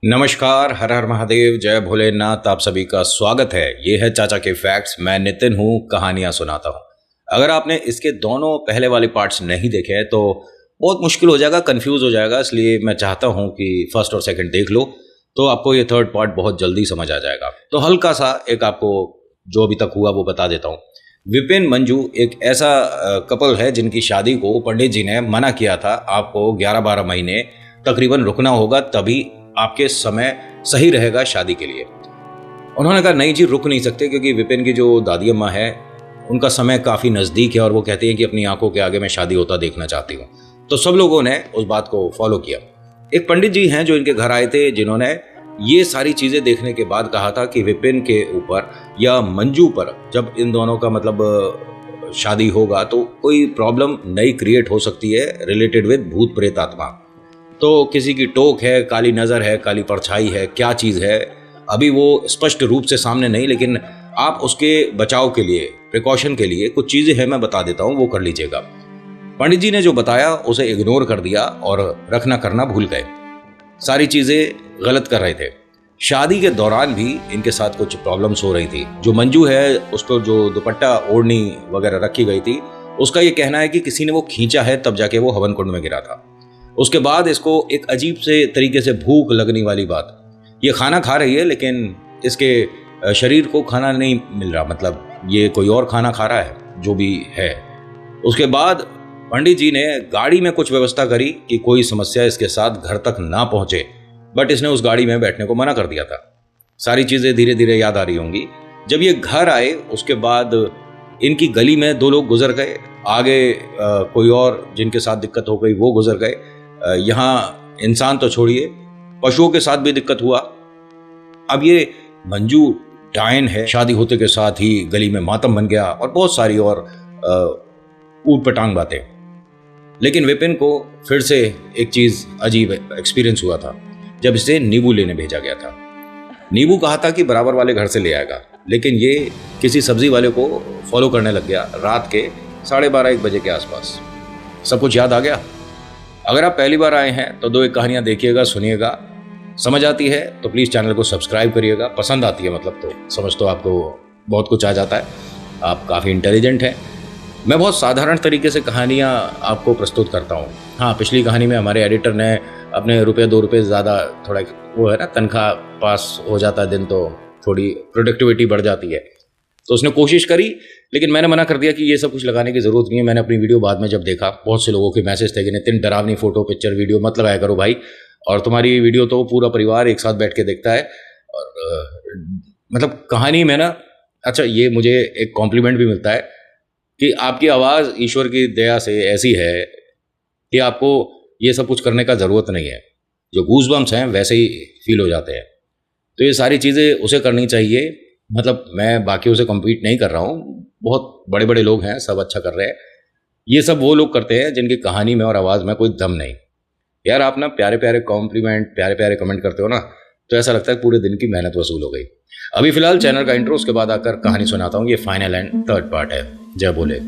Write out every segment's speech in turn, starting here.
नमस्कार, हर हर महादेव, जय भोलेनाथ। आप सभी का स्वागत है। ये है चाचा के फैक्ट्स। मैं नितिन हूँ, कहानियाँ सुनाता हूँ। अगर आपने इसके दोनों पहले वाले पार्ट्स नहीं देखे हैं तो बहुत मुश्किल हो जाएगा, कंफ्यूज हो जाएगा। इसलिए मैं चाहता हूँ कि फर्स्ट और सेकंड देख लो तो आपको ये थर्ड पार्ट बहुत जल्दी समझ आ जाएगा। तो हल्का सा एक आपको जो अभी तक हुआ वो बता देता हूँ। विपिन मंजू एक ऐसा कपल है जिनकी शादी को पंडित जी ने मना किया था। आपको 11-12 महीने तकरीबन रुकना होगा, तभी आपके समय सही रहेगा शादी के लिए। उन्होंने कहा नहीं जी, रुक नहीं सकते, क्योंकि विपिन की जो दादी अम्मा है उनका समय काफ़ी नज़दीक है और वो कहती हैं कि अपनी आंखों के आगे मैं शादी होता देखना चाहती हूँ। तो सब लोगों ने उस बात को फॉलो किया। एक पंडित जी हैं जो इनके घर आए थे, जिन्होंने ये सारी चीज़ें देखने के बाद कहा था कि विपिन के ऊपर या मंजू पर जब इन दोनों का मतलब शादी होगा तो कोई प्रॉब्लम नई क्रिएट हो सकती है रिलेटेड विद भूत प्रेत आत्मा। तो किसी की टोक है, काली नज़र है, काली परछाई है, क्या चीज़ है अभी वो स्पष्ट रूप से सामने नहीं, लेकिन आप उसके बचाव के लिए, प्रिकॉशन के लिए कुछ चीज़ें हैं, मैं बता देता हूँ, वो कर लीजिएगा। पंडित जी ने जो बताया उसे इग्नोर कर दिया और रखना करना भूल गए। सारी चीज़ें गलत कर रहे थे। शादी के दौरान भी इनके साथ कुछ प्रॉब्लम्स हो रही थी। जो मंजू है उस पर जो दुपट्टा ओढ़नी वगैरह रखी गई थी, उसका ये कहना है कि किसी ने वो खींचा है, तब जाके वो हवन कुंड में गिरा था। उसके बाद इसको एक अजीब से तरीके से भूख लगने वाली बात। ये खाना खा रही है लेकिन इसके शरीर को खाना नहीं मिल रहा, मतलब ये कोई और खाना खा रहा है जो भी है। उसके बाद पंडित जी ने गाड़ी में कुछ व्यवस्था करी कि कोई समस्या इसके साथ घर तक ना पहुंचे, बट इसने उस गाड़ी में बैठने को मना कर दिया था। सारी चीज़ें धीरे धीरे याद आ रही होंगी। जब ये घर आए उसके बाद इनकी गली में दो लोग गुजर गए, आगे कोई और जिनके साथ दिक्कत हो गई वो गुजर गए। यहाँ इंसान तो छोड़िए, पशुओं के साथ भी दिक्कत हुआ। अब ये मंजू डायन है, शादी होते के साथ ही गली में मातम बन गया और बहुत सारी और ऊट पटांग बातें। लेकिन विपिन को फिर से एक चीज अजीब एक्सपीरियंस हुआ था जब इसे नींबू लेने भेजा गया था। नींबू कहा था कि बराबर वाले घर से ले आएगा, लेकिन ये किसी सब्जी वाले को फॉलो करने लग गया रात के 12:30-1 बजे के आसपास। सब कुछ याद आ गया। अगर आप पहली बार आए हैं तो 2 एक कहानियाँ देखिएगा, सुनिएगा, समझ आती है तो प्लीज़ चैनल को सब्सक्राइब करिएगा। पसंद आती है मतलब तो समझ तो आपको बहुत कुछ आ जाता है, आप काफ़ी इंटेलिजेंट हैं। मैं बहुत साधारण तरीके से कहानियाँ आपको प्रस्तुत करता हूँ। हाँ, पिछली कहानी में हमारे एडिटर ने अपने ₹2 ज़्यादा, थोड़ा वो है ना, तनख्वाह पास हो जाता है दिन तो थोड़ी प्रोडक्टिविटी बढ़ जाती है, तो उसने कोशिश करी, लेकिन मैंने मना कर दिया कि ये सब कुछ लगाने की ज़रूरत नहीं है। मैंने अपनी वीडियो बाद में जब देखा, बहुत से लोगों के मैसेज थे कि नितिन डरावनी फ़ोटो पिक्चर वीडियो मत लगाया करो भाई, और तुम्हारी वीडियो तो पूरा परिवार एक साथ बैठ के देखता है। और मतलब कहानी में ना, अच्छा ये मुझे एक कॉम्प्लीमेंट भी मिलता है कि आपकी आवाज़ ईश्वर की दया से ऐसी है कि आपको ये सब कुछ करने का ज़रूरत नहीं है। जो गूज़बम्स हैं वैसे ही फील हो जाते हैं। तो ये सारी चीज़ें उसे करनी चाहिए। मतलब मैं बाकियों से कम्पीट नहीं कर रहा हूँ, बहुत बड़े बड़े लोग हैं, सब अच्छा कर रहे हैं। ये सब वो लोग करते हैं जिनकी कहानी में और आवाज़ में कोई दम नहीं। यार आप ना प्यारे प्यारे कॉम्प्लीमेंट, प्यारे प्यारे कमेंट करते हो ना, तो ऐसा लगता है पूरे दिन की मेहनत वसूल हो गई। अभी फिलहाल चैनल का इंट्रो, उसके बाद आकर कहानी सुनाता हूँ। ये फाइनल एंड थर्ड पार्ट है। जय बोले।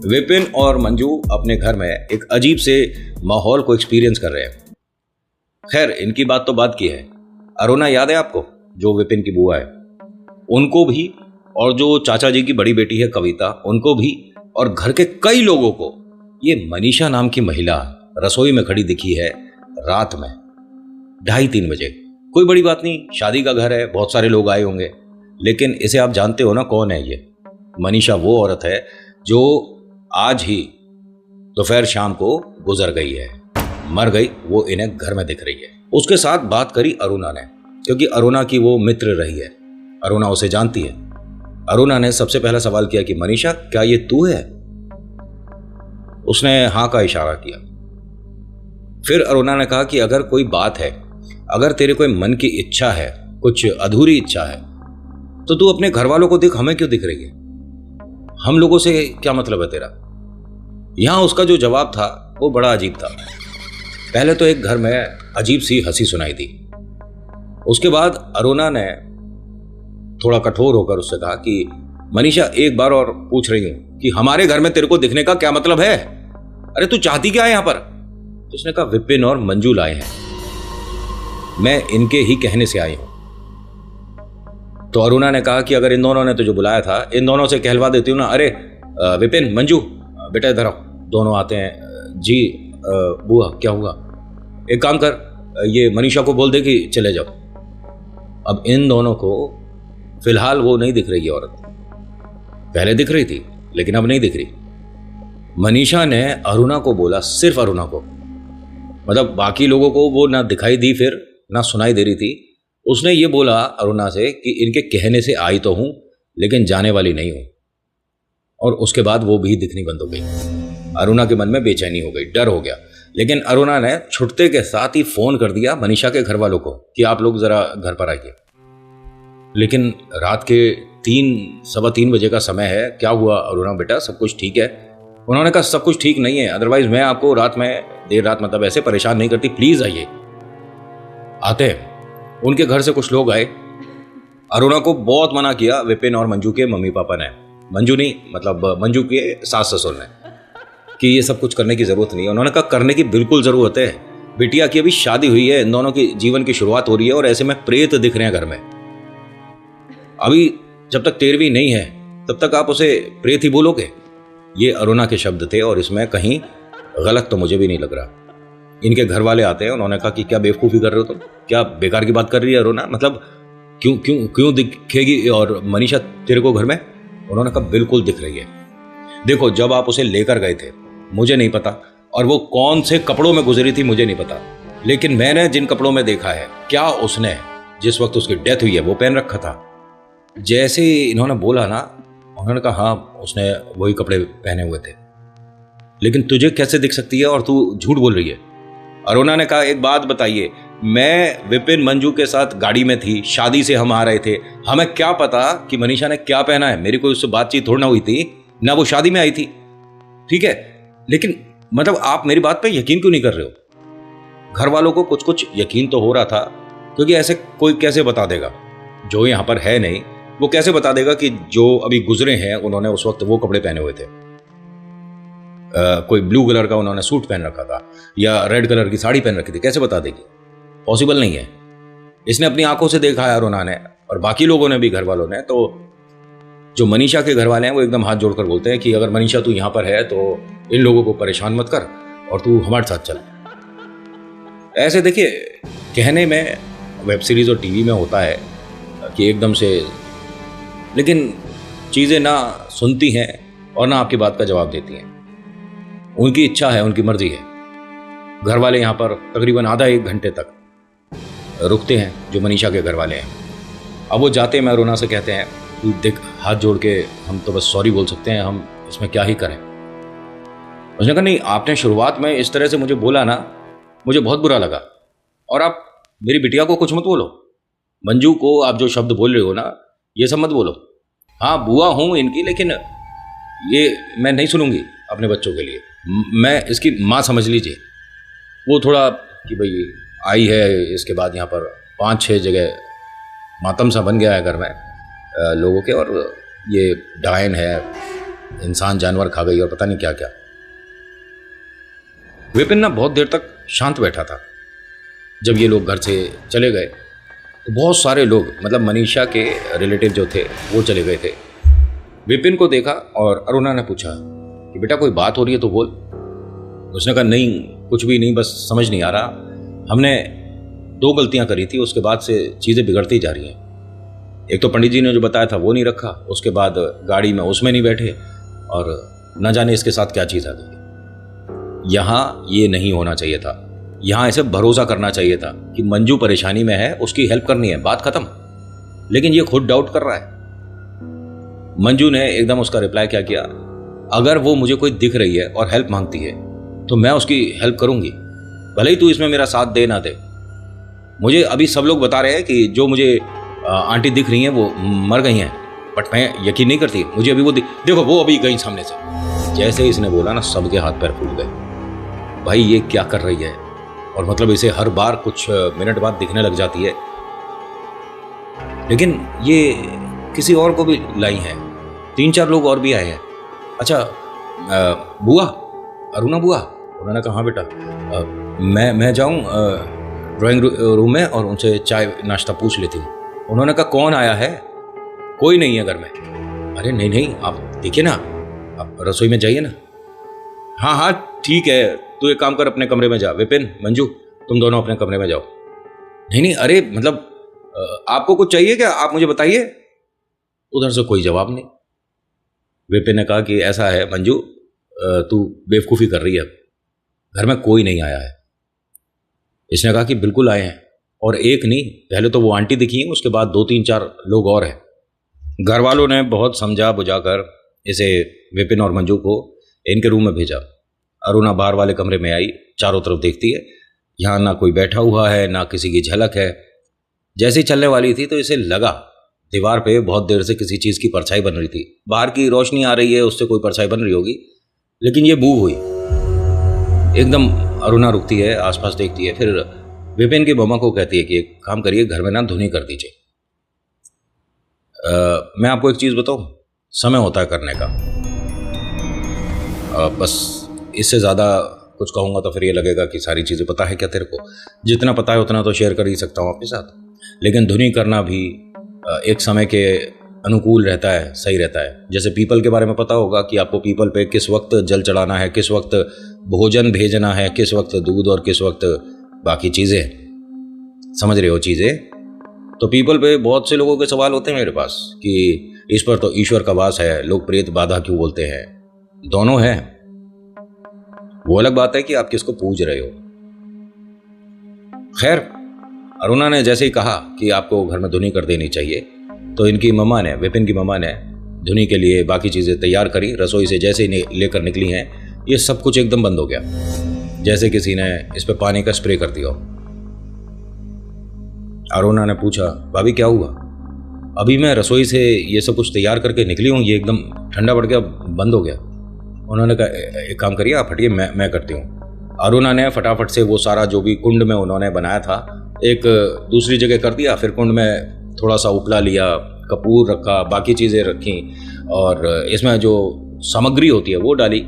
विपिन और मंजू अपने घर में एक अजीब से माहौल को एक्सपीरियंस कर रहे हैं। खैर, इनकी बात तो बात की है। अरुणा याद है आपको, जो विपिन की बुआ है, उनको भी, और जो चाचा जी की बड़ी बेटी है कविता, उनको भी, और घर के कई लोगों को ये मनीषा नाम की महिला रसोई में खड़ी दिखी है रात में 2:30-3 बजे। कोई बड़ी बात नहीं, शादी का घर है, बहुत सारे लोग आए होंगे, लेकिन इसे आप जानते हो ना कौन है ये? मनीषा वो औरत है जो आज ही दोपहर शाम को गुजर गई है, मर गई। वो इन्हें घर में दिख रही है। उसके साथ बात करी अरुणा ने, क्योंकि अरुणा की वो मित्र रही है, अरुणा उसे जानती है। अरुणा ने सबसे पहला सवाल किया कि मनीषा, क्या ये तू है? उसने हाँ का इशारा किया। फिर अरुणा ने कहा कि अगर कोई बात है, अगर तेरे कोई मन की इच्छा है, कुछ अधूरी इच्छा है, तो तू अपने घर वालों को दिख, हमें क्यों दिख रही है? हम लोगों से क्या मतलब है तेरा? यहां उसका जो जवाब था वो बड़ा अजीब था। पहले तो एक घर में अजीब सी हंसी सुनाई दी। उसके बाद अरुणा ने थोड़ा कठोर होकर उससे कहा कि मनीषा, एक बार और पूछ रही हूं कि हमारे घर में तेरे को दिखने का क्या मतलब है? अरे तू चाहती क्या है यहां पर? तो उसने कहा विपिन और मंजू लाए हैं, मैं इनके ही कहने से आई हूं। तो अरुणा ने कहा कि अगर इन दोनों ने तुझे बुलाया था, इन दोनों से कहलवा देती हूँ ना। अरे विपिन, मंजू, बेटा इधर आओ। दोनों आते हैं। जी बुआ, क्या हुआ? एक काम कर, ये मनीषा को बोल दे कि चले जाओ। अब इन दोनों को फिलहाल वो नहीं दिख रही है औरत। पहले दिख रही थी लेकिन अब नहीं दिख रही। मनीषा ने अरुणा को बोला, सिर्फ अरुणा को, मतलब बाकी लोगों को वो ना दिखाई दी, फिर ना सुनाई दे रही थी। उसने ये बोला अरुणा से कि इनके कहने से आई तो हूं लेकिन जाने वाली नहीं हूं। और उसके बाद वो भी दिखनी बंद हो गई। अरुणा के मन में बेचैनी हो गई, डर हो गया। लेकिन अरुणा ने छुटते के साथ ही फोन कर दिया मनीषा के घर वालों को कि आप लोग जरा घर पर आइए। लेकिन रात के 3-3:15 बजे का समय है। क्या हुआ अरुणा बेटा, सब कुछ ठीक है? उन्होंने कहा सब कुछ ठीक नहीं है, अदरवाइज मैं आपको रात में देर रात मतलब ऐसे परेशान नहीं करती, प्लीज आइए। आते हैं। उनके घर से कुछ लोग आए। अरुणा को बहुत मना किया विपिन और मंजू के मम्मी पापा ने, मंजू नहीं मतलब मंजू के सास ससुर ने, कि ये सब कुछ करने की जरूरत नहीं है। उन्होंने कहा करने की बिल्कुल जरूरत है, बिटिया की अभी शादी हुई है, इन दोनों की जीवन की शुरुआत हो रही है और ऐसे में प्रेत दिख रहे हैं घर में। अभी जब तक 13वीं नहीं है तब तक आप उसे प्रेत ही बोलोगे? ये अरुणा के शब्द थे और इसमें कहीं गलत तो मुझे भी नहीं लग रहा। इनके घर वाले आते हैं। उन्होंने कहा कि क्या बेवकूफ़ी कर रहे हो तुम, क्या बेकार की बात कर रही है अरुणा, मतलब क्यों क्यों क्यों दिखेगी और मनीषा तेरे को घर में? उन्होंने कहा बिल्कुल दिख रही है। देखो, जब आप उसे लेकर गए थे मुझे नहीं पता, और वो कौन से कपड़ों में गुजरी थी मुझे नहीं पता, लेकिन मैंने जिन कपड़ों में देखा है, क्या उसने जिस वक्त उसकी डेथ हुई है वो पहन रखा था? जैसे इन्होंने बोला ना, उन्होंने कहा हाँ उसने वही कपड़े पहने हुए थे। लेकिन तुझे कैसे दिख सकती है और तू झूठ बोल रही है? अरुणा ने कहा एक बात बताइए, मैं विपिन मंजू के साथ गाड़ी में थी, शादी से हम आ रहे थे, हमें क्या पता कि मनीषा ने क्या पहना है? मेरी कोई उससे बातचीत थोड़ी ना हुई थी, ना वो शादी में आई थी, ठीक है? लेकिन मतलब आप मेरी बात पे यकीन क्यों नहीं कर रहे हो? घर वालों को कुछ कुछ यकीन तो हो रहा था, क्योंकि ऐसे कोई कैसे बता देगा जो यहाँ पर है नहीं, वो कैसे बता देगा कि जो अभी गुजरे हैं उन्होंने उस वक्त वो कपड़े पहने हुए थे? कोई ब्लू कलर का उन्होंने सूट पहन रखा था या रेड कलर की साड़ी पहन रखी थी, कैसे बता देगी? पॉसिबल नहीं है। इसने अपनी आंखों से देखा है अरुणा ने, और बाकी लोगों ने भी, घर वालों ने। तो जो मनीषा के घर वाले हैं वो एकदम हाथ जोड़कर बोलते हैं कि अगर मनीषा तू यहाँ पर है तो इन लोगों को परेशान मत कर और तू हमारे साथ चल। ऐसे देखिए, कहने में वेब सीरीज और टीवी में होता है कि एकदम से, लेकिन चीज़ें ना सुनती हैं और ना आपकी बात का जवाब देती हैं। उनकी इच्छा है, उनकी मर्जी है। घर वाले यहाँ पर तकरीबन आधा 1 घंटे तक रुकते हैं, जो मनीषा के घर वाले हैं। अब वो जाते हैं, मैं अरुणा से कहते हैं तू देख, हाथ जोड़ के हम तो बस सॉरी बोल सकते हैं, हम इसमें क्या ही करें। उसने कहा नहीं, आपने शुरुआत में इस तरह से मुझे बोला ना, मुझे बहुत बुरा लगा, और आप मेरी बिटिया को कुछ मत बोलो। मंजू को आप जो शब्द बोल रहे हो ना, ये सब मत बोलो। हाँ बुआ हूँ इनकी, लेकिन ये मैं नहीं सुनूंगी अपने बच्चों के लिए। मैं इसकी माँ समझ लीजिए। वो थोड़ा कि भाई आई है, इसके बाद यहाँ पर 5-6 जगह मातम सा बन गया है घर में लोगों के, और ये डायन है, इंसान जानवर खा गई और पता नहीं क्या क्या। विपिन ना बहुत देर तक शांत बैठा था। जब ये लोग घर से चले गए तो बहुत सारे लोग, मतलब मनीषा के रिलेटिव जो थे वो चले गए थे। विपिन को देखा और अरुणा ने पूछा कि बेटा कोई बात हो रही है तो बोल। उसने कहा नहीं, कुछ भी नहीं, बस समझ नहीं आ रहा, हमने 2 गलतियां करी थी, उसके बाद से चीज़ें बिगड़ती जा रही हैं। एक तो पंडित जी ने जो बताया था वो नहीं रखा, उसके बाद गाड़ी में उसमें नहीं बैठे, और न जाने इसके साथ क्या चीज़ आ गई। यहाँ ये नहीं होना चाहिए था। यहाँ ऐसे भरोसा करना चाहिए था कि मंजू परेशानी में है, उसकी हेल्प करनी है, बात खत्म। लेकिन ये खुद डाउट कर रहा है। मंजू ने एकदम उसका रिप्लाई क्या किया, अगर वो मुझे कोई दिख रही है और हेल्प मांगती है तो मैं उसकी हेल्प करूंगी, भले ही तू इसमें मेरा साथ दे ना दे। मुझे अभी सब लोग बता रहे हैं कि जो मुझे आंटी दिख रही हैं वो मर गई हैं, बट मैं यकीन नहीं करती, मुझे अभी वो देखो वो अभी गई सामने से। जैसे ही इसने बोला ना, सबके हाथ पैर फूल गए। भाई ये क्या कर रही है, और मतलब इसे हर बार कुछ मिनट बाद दिखने लग जाती है। लेकिन ये किसी और को भी लाई हैं, 3-4 लोग और भी आए हैं। अच्छा बुआ, अरुणा बुआ? उन्होंने कहा हाँ बेटा, मैं जाऊँ ड्राइंग रूम में और उनसे चाय नाश्ता पूछ लेती हूँ। उन्होंने कहा कौन आया है? कोई नहीं है घर में। अरे नहीं नहीं, आप देखिए ना, आप रसोई में जाइए ना। हाँ हाँ ठीक है, तू एक काम कर, अपने कमरे में जा। विपिन, मंजू, तुम दोनों अपने कमरे में जाओ। नहीं नहीं, अरे मतलब आपको कुछ चाहिए क्या? आप मुझे बताइए। उधर से कोई जवाब नहीं। विपिन ने कहा कि ऐसा है मंजू, तू बेवकूफ़ी कर रही है, घर में कोई नहीं आया है। इसने कहा कि बिल्कुल आए हैं, और एक नहीं, पहले तो वो आंटी दिखी है, उसके बाद 2-3-4 लोग और हैं। घर वालों ने बहुत समझा बुझाकर इसे, विपिन और मंजू को, इनके रूम में भेजा। अरुणा बाहर वाले कमरे में आई, चारों तरफ देखती है, यहाँ ना कोई बैठा हुआ है, ना किसी की झलक है। जैसे ही चलने वाली थी तो इसे लगा दीवार पे बहुत देर से किसी चीज़ की परछाई बन रही थी। बाहर की रोशनी आ रही है, उससे कोई परछाई बन रही होगी, लेकिन ये मूव हुई एकदम। अरुणा रुकती है, आसपास देखती है, फिर विपिन की मम्मा को कहती है कि एक काम करिए, घर में ना धुनी कर दीजिए। मैं आपको एक चीज़ बताऊं, समय होता है करने का। बस इससे ज़्यादा कुछ कहूँगा तो फिर ये लगेगा कि सारी चीज़ें पता है क्या तेरे को। जितना पता है उतना तो शेयर कर ही सकता हूँ आपके साथ, लेकिन धुनी करना भी एक समय के अनुकूल रहता है, सही रहता है। जैसे पीपल के बारे में पता होगा कि आपको पीपल पे किस वक्त जल चढ़ाना है, किस वक्त भोजन भेजना है, किस वक्त दूध, और किस वक्त बाकी चीज़ें। समझ रहे हो चीज़ें? तो पीपल पे बहुत से लोगों के सवाल होते हैं मेरे पास कि इस पर तो ईश्वर का वास है, लोग प्रेत बाधा क्यों बोलते हैं। दोनों हैं, वो अलग बात है कि आप किसको पूज रहे हो। खैर, अरुणा ने जैसे ही कहा कि आपको घर में धुनी कर देनी चाहिए, तो इनकी मम्मा ने, विपिन की मम्मा ने धुनी के लिए बाकी चीज़ें तैयार करी। रसोई से जैसे ही लेकर निकली हैं, ये सब कुछ एकदम बंद हो गया, जैसे किसी ने इस पर पानी का स्प्रे कर दिया। अरुणा ने पूछा, भाभी क्या हुआ? अभी मैं रसोई से ये सब कुछ तैयार करके निकली हूँ, ये एकदम ठंडा पड़ गया, बंद हो गया। उन्होंने कहा एक काम करिए, आप हटिए, मैं करती हूँ। अरुणा ने फटाफट से वो सारा जो भी कुंड में उन्होंने बनाया था एक दूसरी जगह कर दिया, फिर कुंड में थोड़ा सा उपला लिया, कपूर रखा, बाकी चीज़ें रखी, और इसमें जो सामग्री होती है वो डाली।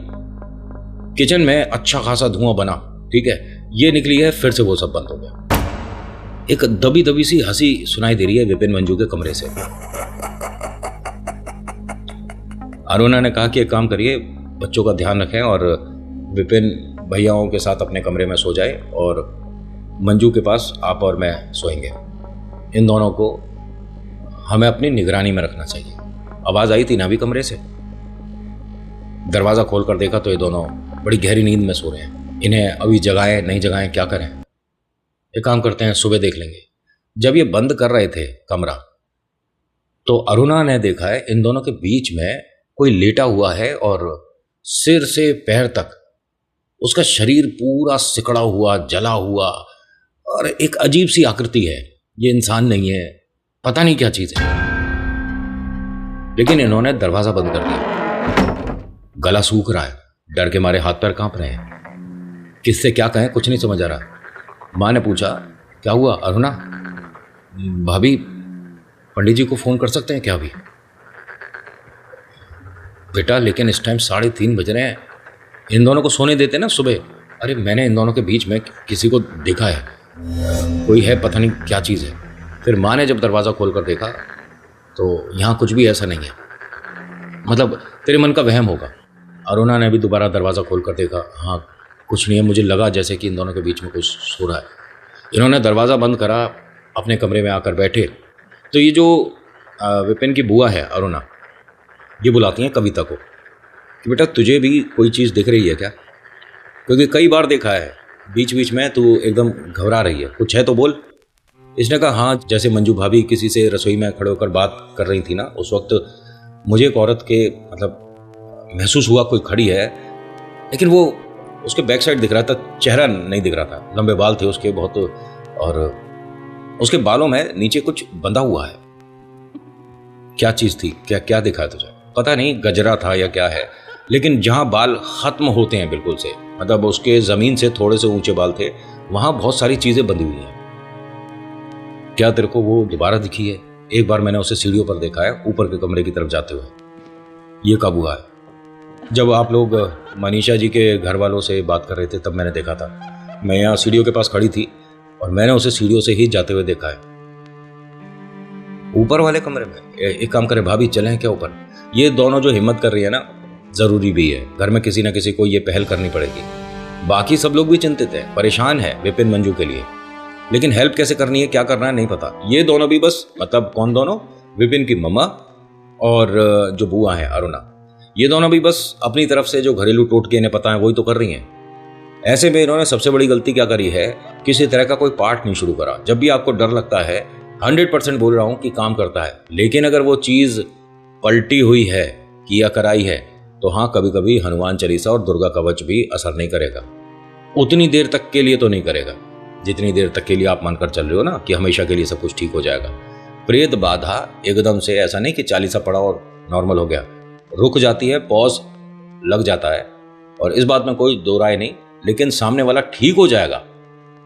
किचन में अच्छा खासा धुआं बना, ठीक है, ये निकली है, फिर से वो सब बंद हो गया। एक दबी दबी सी हंसी सुनाई दे रही है विपिन मंजू के कमरे से। अरुणा ने कहा कि एक काम करिए, बच्चों का ध्यान रखें और विपिन भैयाओं के साथ अपने कमरे में सो जाए, और मंजू के पास आप और मैं सोएंगे। इन दोनों को हमें अपनी निगरानी में रखना चाहिए। आवाज़ आई थी ना अभी कमरे से। दरवाज़ा खोल कर देखा तो ये दोनों बड़ी गहरी नींद में सो रहे हैं। इन्हें अभी जगाएं नहीं जगाएं, क्या करें? एक काम करते हैं, सुबह देख लेंगे। जब ये बंद कर रहे थे कमरा, तो अरुणा ने देखा है इन दोनों के बीच में कोई लेटा हुआ है, और सिर से पैर तक उसका शरीर पूरा सिकड़ा हुआ, जला हुआ, और एक अजीब सी आकृति है। ये इंसान नहीं है, पता नहीं क्या चीज है। लेकिन इन्होंने दरवाजा बंद कर दिया। गला सूख रहा है, डर के मारे हाथ पैर कांप रहे हैं। किससे क्या कहें, कुछ नहीं समझ आ रहा। माँ ने पूछा, क्या हुआ अरुणा? भाभी, पंडित जी को फोन कर सकते हैं क्या अभी? बेटा, लेकिन इस टाइम 3:30 बज रहे हैं, इन दोनों को सोने देते ना सुबह। अरे मैंने इन दोनों के बीच में किसी को देखा है, कोई है, पता नहीं क्या चीज़ है। फिर माँ ने जब दरवाज़ा खोल कर देखा तो यहाँ कुछ भी ऐसा नहीं है, मतलब तेरे मन का वहम होगा। अरुणा ने भी दोबारा दरवाज़ा खोल कर देखा, हाँ कुछ नहीं है। मुझे लगा जैसे कि इन दोनों के बीच में कुछ सो रहा है। इन्होंने दरवाज़ा बंद करा, अपने कमरे में आकर बैठे, तो ये जो विपिन की बुआ है अरुणा, ये बुलाती हैं कविता को कि बेटा तुझे भी कोई चीज़ दिख रही है क्या? क्योंकि कई बार देखा है बीच बीच में तू एकदम घबरा रही है, कुछ है तो बोल। इसने कहा हाँ, जैसे मंजू भाभी किसी से रसोई में खड़े होकर बात कर रही थी ना, उस वक्त मुझे एक औरत के मतलब महसूस हुआ कोई खड़ी है, लेकिन वो उसके बैक साइड दिख रहा था, चेहरा नहीं दिख रहा था। लंबे बाल थे उसके बहुत, और उसके बालों में नीचे कुछ बंधा हुआ है। क्या चीज़ थी, क्या क्या दिखा है तुझे? पता नहीं, गजरा था या क्या है, लेकिन जहाँ बाल खत्म होते हैं बिल्कुल से, मतलब उसके ज़मीन से थोड़े से ऊंचे बाल थे, वहाँ बहुत सारी चीज़ें बंधी हुई हैं। क्या तेरे को वो दोबारा दिखी है? एक बार मैंने उसे सीढ़ियों पर देखा है, ऊपर के कमरे की तरफ जाते हुए। ये कब हुआ है? जब आप लोग मनीषा जी के घर वालों से बात कर रहे थे तब मैंने देखा था। मैं यहाँ सीढ़ियों के पास खड़ी थी और मैंने उसे सीढ़ियों से ही जाते हुए देखा है। ऊपर वाले कमरे में? एक काम करें भाभी, चलें क्या ऊपर? ये दोनों जो हिम्मत कर रही है ना, जरूरी भी है। घर में किसी ना किसी को ये पहल करनी पड़ेगी। बाकी सब लोग भी चिंतित हैं, परेशान है विपिन मंजू के लिए, लेकिन हेल्प कैसे करनी है, क्या करना है, नहीं पता। ये दोनों भी बस, मतलब कौन दोनों? विपिन की मम्मा और जो बुआ है अरुणा, ये दोनों भी बस अपनी तरफ से जो घरेलू टोटके इन्हें पता है वही तो कर रही हैं। ऐसे में इन्होंने सबसे बड़ी गलती क्या करी है, किसी तरह का कोई पार्ट नहीं शुरू करा। जब भी आपको डर लगता है, 100% बोल रहा हूं कि काम करता है, लेकिन अगर वो चीज पलटी हुई है, किया कराई है, तो हाँ, कभी कभी हनुमान चालीसा और दुर्गा कवच भी असर नहीं करेगा। उतनी देर तक के लिए तो नहीं करेगा जितनी देर तक के लिए आप मानकर चल रहे हो ना कि हमेशा के लिए सब कुछ ठीक हो जाएगा। प्रेत बाधा एकदम से ऐसा नहीं कि चालीसा पड़ा और नॉर्मल हो गया, रुक जाती है, पॉज लग जाता है। और इस बात में कोई दो राय नहीं, लेकिन सामने वाला ठीक हो जाएगा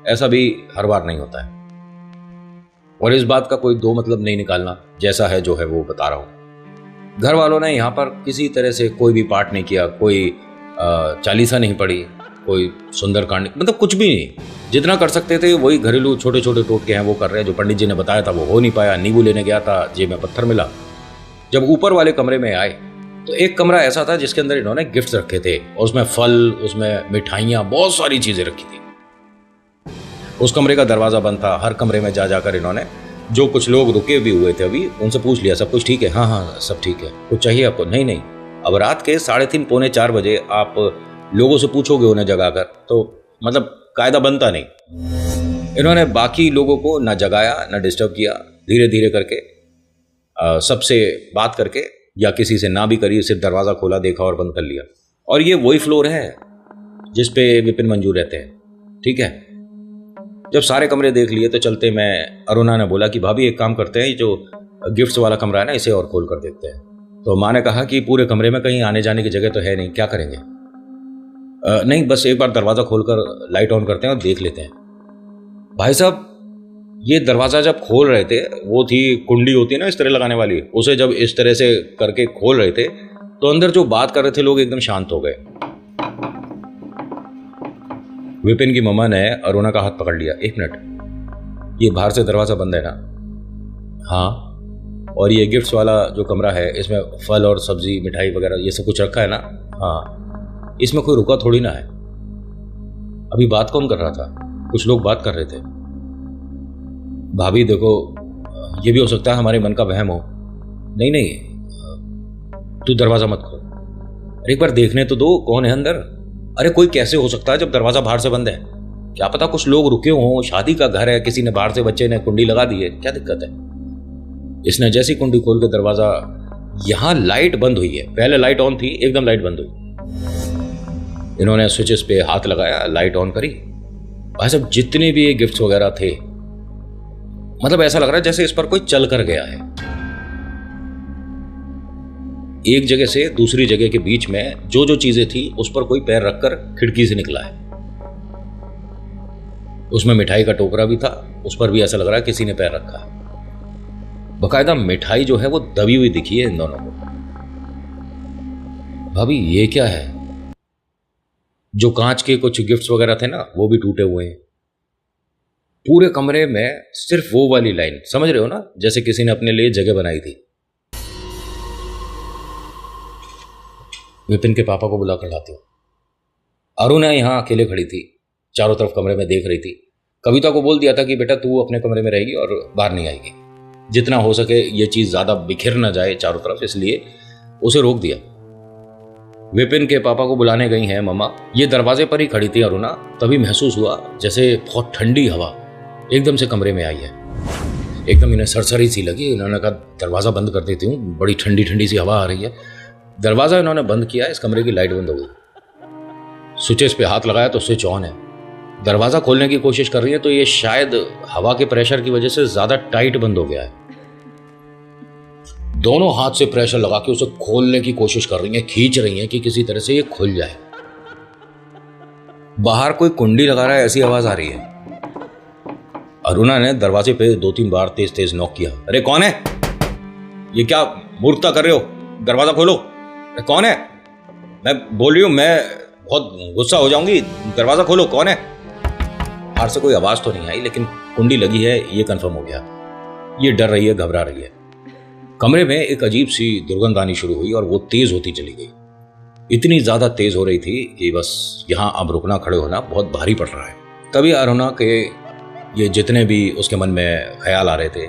ऐसा भी हर बार नहीं होता है। और इस बात का कोई दो मतलब नहीं निकालना, जैसा है जो है वो बता रहा हूं। घर वालों ने यहाँ पर किसी तरह से कोई भी पाठ नहीं किया, कोई चालीसा नहीं पढ़ी, कोई सुंदरकांड, मतलब कुछ भी नहीं। जितना कर सकते थे वही घरेलू छोटे छोटे टोटके हैं वो कर रहे हैं। जो पंडित जी ने बताया था वो हो नहीं पाया। नींबू लेने गया था, जेब में पत्थर मिला। जब ऊपर वाले कमरे में आए तो एक कमरा ऐसा था जिसके अंदर इन्होंने गिफ्ट्स रखे थे, और उसमें फल, उसमें मिठाइयाँ, बहुत सारी चीजें रखी थी। उस कमरे का दरवाजा बंद था। हर कमरे में जा जाकर इन्होंने, जो कुछ लोग रुके भी हुए थे अभी, उनसे पूछ लिया सब कुछ ठीक है? हाँ हाँ सब ठीक है। कुछ चाहिए आपको? नहीं नहीं। अब रात के 3:30 पौने 4 बजे आप लोगों से पूछोगे उन्हें जगाकर, तो मतलब कायदा बनता नहीं। इन्होंने बाकी लोगों को ना जगाया ना डिस्टर्ब किया। धीरे धीरे करके सबसे बात करके, या किसी से ना भी करी, सिर्फ दरवाजा खोला, देखा और बंद कर लिया। और ये वही फ्लोर है जिस पे विपिन मंजू रहते हैं। ठीक है, जब सारे कमरे देख लिए तो चलते में अरुणा ने बोला कि भाभी एक काम करते हैं, जो गिफ्ट्स वाला कमरा है ना, इसे और खोल कर देखते हैं। तो माँ ने कहा कि पूरे कमरे में कहीं आने जाने की जगह तो है नहीं, क्या करेंगे? नहीं, बस एक बार दरवाजा खोलकर लाइट ऑन करते हैं और देख लेते हैं। भाई साहब, ये दरवाजा जब खोल रहे थे, वो थी कुंडी होती है ना इस तरह लगाने वाली, उसे जब इस तरह से करके खोल रहे थे तो अंदर जो बात कर रहे थे लोग एकदम शांत हो गए। विपिन की मम्मा ने अरुणा का हाथ पकड़ लिया। 1 मिनट, ये बाहर से दरवाजा बंद है ना? हाँ। और ये गिफ्ट्स वाला जो कमरा है, इसमें फल और सब्जी, मिठाई वगैरह ये सब कुछ रखा है ना? हाँ। इसमें कोई रुका थोड़ी ना है। अभी बात कौन कर रहा था? कुछ लोग बात कर रहे थे। भाभी देखो, ये भी हो सकता है हमारे मन का वहम हो। नहीं नहीं, तू दरवाजा मत खोल, अरे एक बार देखने तो दो कौन है अंदर। अरे कोई कैसे हो सकता है जब दरवाजा बाहर से बंद है? क्या पता कुछ लोग रुके हों, शादी का घर है, किसी ने बाहर से, बच्चे ने कुंडी लगा दी है, क्या दिक्कत है? इसने जैसी कुंडी खोल के दरवाजा, यहां लाइट बंद हुई है, पहले लाइट ऑन थी, एकदम लाइट बंद हुई। इन्होंने स्विचेस पे हाथ लगाया, लाइट ऑन करी। भाई साहब, जितने भी ये गिफ्ट्स वगैरह थे, मतलब ऐसा लग रहा है जैसे इस पर कोई चल कर गया है। एक जगह से दूसरी जगह के बीच में जो जो चीजें थी उस पर कोई पैर रखकर खिड़की से निकला है। उसमें मिठाई का टोकरा भी था, उस पर भी ऐसा लग रहा है किसी ने पैर रखा है। बकायदा मिठाई जो है वो दबी हुई दिखी है इन दोनों को। भाभी ये क्या है? जो कांच के कुछ गिफ्ट्स वगैरह थे ना, वो भी टूटे हुए हैं। पूरे कमरे में सिर्फ वो वाली लाइन, समझ रहे हो ना, जैसे किसी ने अपने लिए जगह बनाई थी। विपिन के पापा को बुला कर लाती हूँ। अरुणा यहाँ अकेले खड़ी थी, चारों तरफ कमरे में देख रही थी। कविता को बोल दिया था कि बेटा तू अपने कमरे में रहेगी और बाहर नहीं आएगी, जितना हो सके ये चीज ज्यादा बिखर ना जाए चारों तरफ, इसलिए उसे रोक दिया। विपिन के पापा को बुलाने गई हैं मम्मा। ये दरवाजे पर ही खड़ी थी अरुणा, तभी महसूस हुआ जैसे बहुत ठंडी हवा एकदम से कमरे में आई है। एकदम इन्हें सरसरी सी लगी। इन्होंने कहा दरवाजा बंद कर देती हूँ, बड़ी ठंडी ठंडी सी हवा आ रही है। दरवाजा इन्होंने बंद किया, इस कमरे की लाइट बंद हो गई। स्विचेस पे हाथ लगाया तो स्विच ऑन है। दरवाजा खोलने की कोशिश कर रही है तो ये शायद हवा के प्रेशर की वजह से ज्यादा टाइट बंद हो गया है। दोनों हाथ से प्रेशर लगा के उसे खोलने की कोशिश कर रही है, खींच रही है कि किसी तरह से ये खुल जाए। बाहर कोई कुंडी लगा रहा है ऐसी आवाज आ रही है। अरुणा ने दरवाजे पे 2-3 बार तेज तेज नॉक किया। अरे कौन है? ये क्या मूर्खता कर रहे हो? दरवाजा खोलो। कौन है? मैं बोल रही हूँ, मैं बहुत गुस्सा हो जाऊंगी। दरवाजा खोलो, कौन है? बाहर से कोई आवाज तो नहीं आई, लेकिन कुंडी लगी है ये कंफर्म हो गया। ये डर रही है, घबरा रही है। कमरे में एक अजीब सी दुर्गंध आनी शुरू हुई और वो तेज होती चली गई। इतनी ज्यादा तेज हो रही थी कि बस यहां अब रुकना, खड़े होना बहुत भारी पड़ रहा है। तभी अरुणा के ये जितने भी उसके मन में ख्याल आ रहे थे,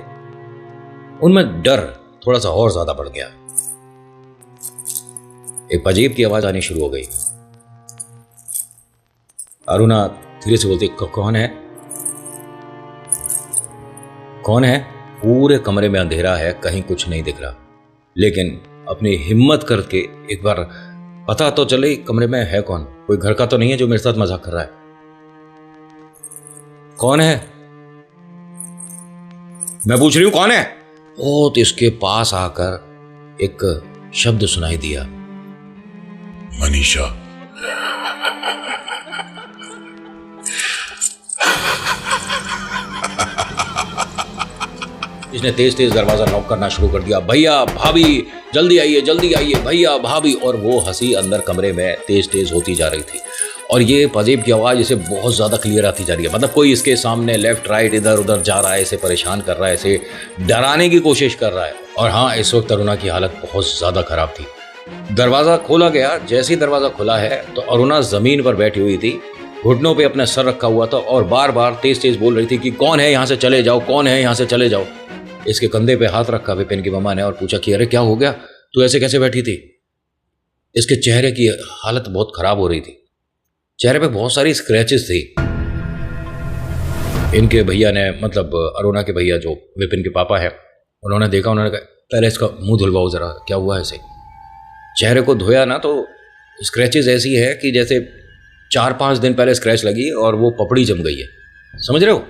उनमें डर थोड़ा सा और ज्यादा बढ़ गया। एक अजीब की आवाज आनी शुरू हो गई। अरुणा धीरे से बोलती, कौन है? कौन है? पूरे कमरे में अंधेरा है, कहीं कुछ नहीं दिख रहा, लेकिन अपनी हिम्मत करके एक बार पता तो चले कमरे में है कौन। कोई घर का तो नहीं है जो मेरे साथ मजाक कर रहा है। कौन है? मैं पूछ रही हूं, कौन है? ओ, तो इसके पास आकर एक शब्द सुनाई दिया, मनीषा। इसने तेज तेज दरवाजा नॉक करना शुरू कर दिया। भैया, भाभी, जल्दी आइए, जल्दी आइए, भैया, भाभी। और वो हंसी अंदर कमरे में तेज तेज होती जा रही थी और ये पजेब की आवाज इसे बहुत ज्यादा क्लियर आती जा रही है। मतलब कोई इसके सामने लेफ्ट राइट इधर उधर जा रहा है, इसे परेशान कर रहा है, इसे डराने की कोशिश कर रहा है। और हाँ, इस वक्त अरुणा की हालत बहुत ज्यादा खराब थी। दरवाजा खोला गया। जैसे ही दरवाजा खुला है तो अरुणा जमीन पर बैठी हुई थी, घुटनों पे अपना सर रखा हुआ था और बार बार तेज तेज बोल रही थी कि कौन है, यहाँ से चले जाओ, कौन है, यहाँ से चले जाओ। इसके कंधे पे हाथ रखा विपिन की मम्मा ने और पूछा कि अरे क्या हो गया, तू ऐसे कैसे बैठी थी? इसके चेहरे की हालत बहुत खराब हो रही थी। चेहरे पे बहुत सारी स्क्रैचेस थी। इनके भैया ने, मतलब अरुणा के भैया जो विपिन के पापा है, उन्होंने देखा। उन्होंने कहा पहले इसका मुंह धुलवाओ जरा, क्या हुआ है इसे। चेहरे को धोया ना तो स्क्रैचेस ऐसी है कि जैसे 4-5 दिन पहले स्क्रैच लगी और वो पपड़ी जम गई है। समझ रहे हो?